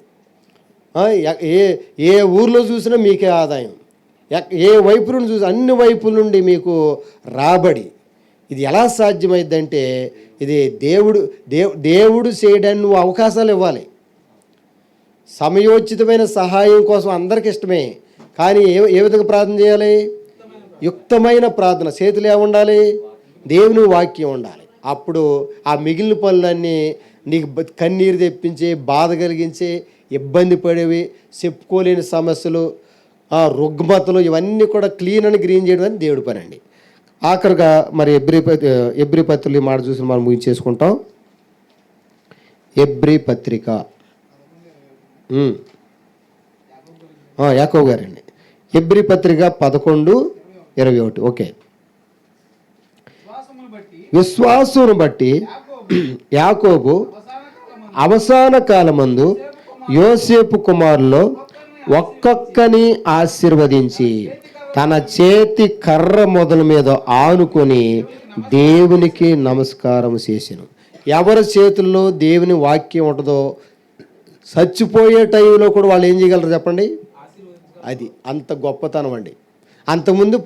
ఏ ఊర్లో చూసినా మీకే ఆదాయం. ఏ వైపు నుండి చూసి అన్ని వైపుల నుండి మీకు రాబడి. ఇది ఎలా సాధ్యమైందంటే, ఇది దేవుడు చేయడానికి నువ్వు అవకాశాలు ఇవ్వాలి. సమయోచితమైన సహాయం కోసం అందరికి ఇష్టమే, కానీ ఏ విధంగా ప్రార్థన చేయాలి? యుక్తమైన ప్రార్థన. చేతులు ఏముండాలి? దేవుని వాక్యం ఉండాలి. అప్పుడు ఆ మిగిలిన పనులన్నీ నీకు కన్నీరు తెప్పించే, బాధ కలిగించే, ఇబ్బంది పడేవి, చెప్పుకోలేని సమస్యలు, రుగ్మతలు, ఇవన్నీ కూడా క్లీన్ అని గ్రీన్ చేయడం అని దేవుడి పని అండి. ఆఖరిగా మరి ఎబ్రీ పత్రిక మాట చూసి మనం ముగించేసుకుంటాం. ఎబ్రీ పత్రిక యాకోబు గారండి. ఎబ్రీ పత్రిక 11:21. ఓకే. విశ్వాసమును బట్టి యాకోబు అవసాన కాలమందు యోసేపు కుమారులో ఒక్కొక్కని ఆశీర్వదించి తన చేతి కర్ర మొదల మీద ఆనుకొని దేవునికి నమస్కారం చేసెను. ఎవరి చేతుల్లో దేవుని వాక్యం ఉంటుందో చచ్చిపోయే టైంలో కూడా వాళ్ళు ఏం చేయగలరు చెప్పండి? అది అంత గొప్పతనం అండి. అంతకుముందు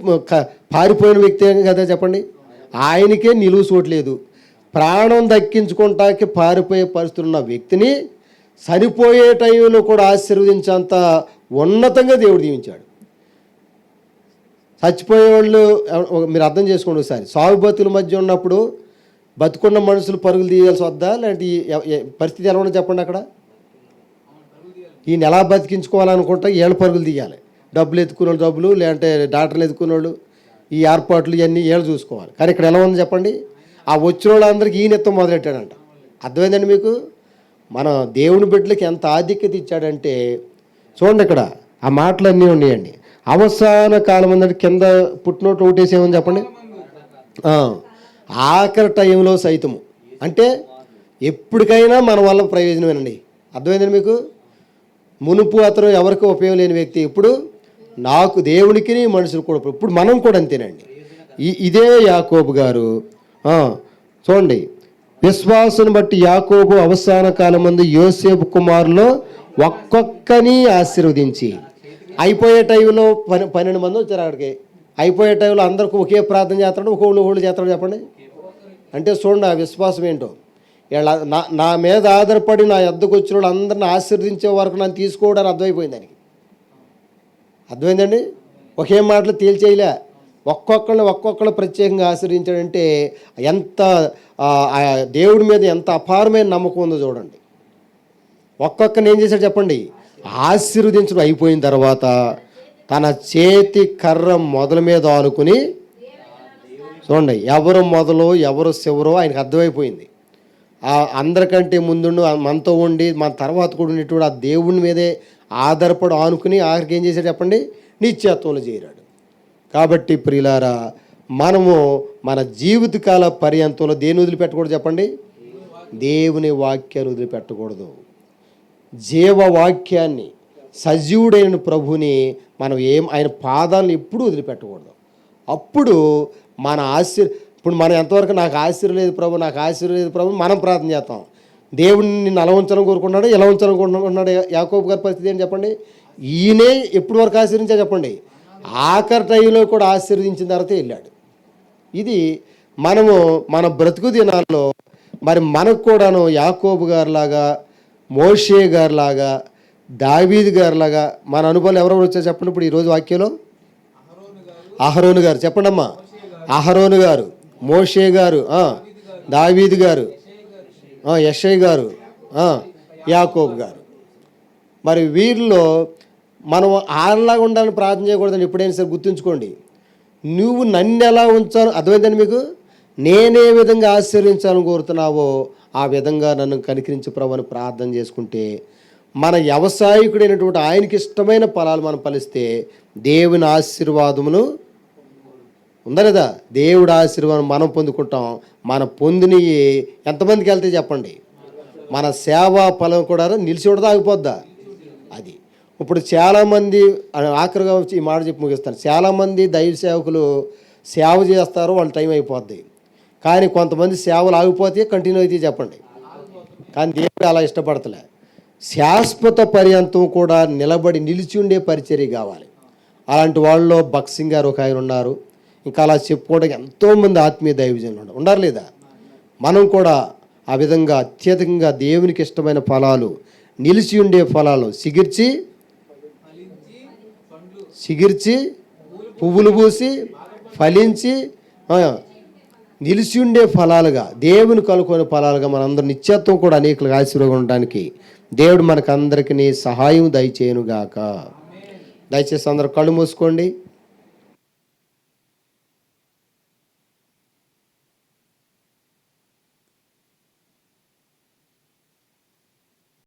పారిపోయిన వ్యక్తి కదా చెప్పండి, ఆయనకే నిలువు చోట్లేదు. ప్రాణం దక్కించుకుంటానికి పారిపోయే పరిస్థితులు ఉన్న వ్యక్తిని సరిపోయే టైంలో కూడా ఆశీర్వదించేంత ఉన్నతంగా దేవుడు దీవించాడు. చచ్చిపోయే వాళ్ళు మీరు అర్థం చేసుకోండి ఒకసారి. సాగు బతుకుల మధ్య ఉన్నప్పుడు బతుకున్న మనుషులు పరుగులు తీయాల్సి వద్దా, లేదంటే పరిస్థితి ఎలా ఉండదు చెప్పండి. అక్కడ ఈయన ఎలా బతికించుకోవాలనుకుంటా ఏళ్ళ పరుగులు తీయాలి. డబ్బులు ఎత్తుకునే వాళ్ళు డబ్బులు, లేదంటే డాక్టర్లు ఎత్తుకునే వాళ్ళు, ఈ ఏర్పాట్లు ఇవన్నీ ఏళ్ళు చూసుకోవాలి. కానీ ఇక్కడ ఎలా ఉంది చెప్పండి, ఆ వచ్చిన వాళ్ళందరికీ ఈయన ఎత్తం మొదలెట్టాడంట. అర్థమైందండి మీకు? మన దేవుని బిడ్డలకి ఎంత ఆధిక్యత ఇచ్చాడంటే చూడండి, ఇక్కడ ఆ మాటలన్నీ ఉన్నాయండి. అవసాన కాలం ఉందంటే కింద పుట్టినోట్లు ఒకటేసేమని చెప్పండి. ఆఖరి టైంలో సైతము అంటే ఎప్పటికైనా మన వల్ల ప్రయోజనమేనండి. అర్థమైందండి మీకు? మునుపు అతను ఎవరికి ఉపయోగం లేని వ్యక్తి, ఇప్పుడు నాకు దేవునికి మనుషులు కూడా, ఇప్పుడు మనం కూడా అంతేనండి. ఇదే యాకోబు గారు చూడండి, విశ్వాసం బట్టి యాకోబు అవసాన కాలం ముందు యోసేపు కుమారులో ఒక్కొక్కని ఆశీర్వదించి, అయిపోయే టైంలో 12 మంది వచ్చారు అక్కడికి. అయిపోయే టైంలో అందరికీ ఒకే ప్రార్థన చేస్తాడు, ఒకళ్ళు చేస్తాడు చెప్పండి. అంటే చూడండి ఆ విశ్వాసం ఏంటో. వీళ్ళ నా మీద ఆధారపడి నా ఎద్దకు వచ్చిన వాళ్ళు అందరిని ఆశీర్వదించే వరకు నన్ను తీసుకోవడానికి అర్థమైపోయింది. దానికి అర్థమైందండి. ఒకే మాటలు తేల్చేయలే, ఒక్కొక్కళ్ళు ప్రత్యేకంగా ఆశీర్వదించాడంటే ఎంత దేవుడి మీద ఎంత అపారమైన నమ్మకం ఉందో చూడండి. ఒక్కొక్కరిని ఏం చేశాడు చెప్పండి, ఆశీర్వదించడం అయిపోయిన తర్వాత తన చేతి కర్ర మొదల మీద ఆనుకుని, చూడండి ఎవరు మొదలు ఎవరు చివరో ఆయనకు అర్థమైపోయింది. అందరికంటే ముందుండు మనతో ఉండి మన తర్వాత కూడా ఉండేటువంటి ఆ దేవుని మీదే ఆధారపడి ఆనుకుని ఆఖరికి ఏం చేశాడు చెప్పండి, నిత్యత్వంలో చేరాడు. కాబట్టి ప్రియులారా, మనము మన జీవితకాల పర్యంతంలో దేని వదిలిపెట్టకూడదు చెప్పండి, దేవుని వాక్యాన్ని వదిలిపెట్టకూడదు. జీవవాక్యాన్ని, సజీవుడైన ప్రభుని మనం ఆయన పాదాలను ఎప్పుడూ వదిలిపెట్టకూడదు. అప్పుడు మన ఇప్పుడు మనం ఎంతవరకు నాకు ఆశీర్వలేదు ప్రభు, నాకు ఆశీర్వలేదు ప్రభు మనం ప్రార్థన చేస్తాం. దేవుడిని నిన్ను అలా ఉంచాలని కోరుకుంటున్నాడు, ఎలా ఉంచాలని కోరుకుంటున్నాడు. యాకోబు గారి పరిస్థితి ఏంటి చెప్పండి, ఈయనే ఎప్పుడు వరకు ఆశీర్వించా చెప్పండి, ఆఖరి టైంలో కూడా ఆశీర్వదించిన తర్వాత వెళ్ళాడు. ఇది మనము మన బ్రతుకు దినాల్లో మరి మనకు కూడాను యాకోబు గారిలాగా, మోషే గారిలాగా, దావీదు గారిలాగా మన అనుభవాలు ఎవరెవరు వచ్చారు చెప్పండి. ఇప్పుడు ఈరోజు వాక్యంలో అహరోను గారు చెప్పండి అమ్మా, అహరోను గారు, మోషే గారు, దావీదు గారు, యెషయా గారు, యాకోబు గారు. మరి వీరిలో మనం ఆళ్ళలాగా ఉండాలని ప్రార్థన చేయకూడదని ఎప్పుడైనా సరే గుర్తుంచుకోండి. నువ్వు నన్ను ఎలా ఉంచాను అర్థమైందని మీకు, నేనే విధంగా ఆశీర్వించాలని కోరుతున్నావో ఆ విధంగా నన్ను కనికరించి ప్రభు అని ప్రార్థన చేసుకుంటే, మన వ్యవసాయకుడైనటువంటి ఆయనకి ఇష్టమైన ఫలాలు మనం ఫలిస్తే దేవుని ఆశీర్వాదమును ఉందా లేదా, దేవుడి ఆశీర్వాదం మనం పొందుకుంటాం. మన పొందినవి ఎంతమందికి వెళ్తే చెప్పండి, మన సేవా ఫలం కూడా నిలిచి ఉండదా ఆగిపోద్దా. అది ఇప్పుడు చాలామంది ఆఖరిగా వచ్చి ఈ మాట చెప్పి ముగిస్తాను. చాలామంది దైవ సేవకులు సేవ చేస్తారు, వాళ్ళ టైం అయిపోద్ది. కానీ కొంతమంది సేవలు ఆగిపోతే కంటిన్యూ అయితే చెప్పండి. కానీ దేవుడు అలా ఇష్టపడతలే. శాశ్వత పర్యంతం కూడా నిలబడి నిలిచి ఉండే పరిచర్య కావాలి. అలాంటి వాళ్ళలో బక్సింగ్ గారు ఒక ఆయన ఉన్నారు. ఇంకా అలా చెప్పుకోవడానికి ఎంతోమంది ఆత్మీయ దైవజనులు ఉన్నారు లేదా. మనం కూడా ఆ విధంగా అత్యధికంగా దేవునికి ఇష్టమైన ఫలాలు, నిలిచి ఉండే ఫలాలు సిగిర్చి పువ్వులు పూసి ఫలించి నిలిచి ఉండే ఫలాలుగా, దేవుని కలుకొని ఫలాలుగా మనందరం నిత్యత్వం కూడా అనేకులకు ఆశీర్వాదం ఉండడానికి దేవుడు మనకు అందరికీ సహాయం దయచేయునుగాక. దయచేసి అందరూ కళ్ళు మూసుకోండి.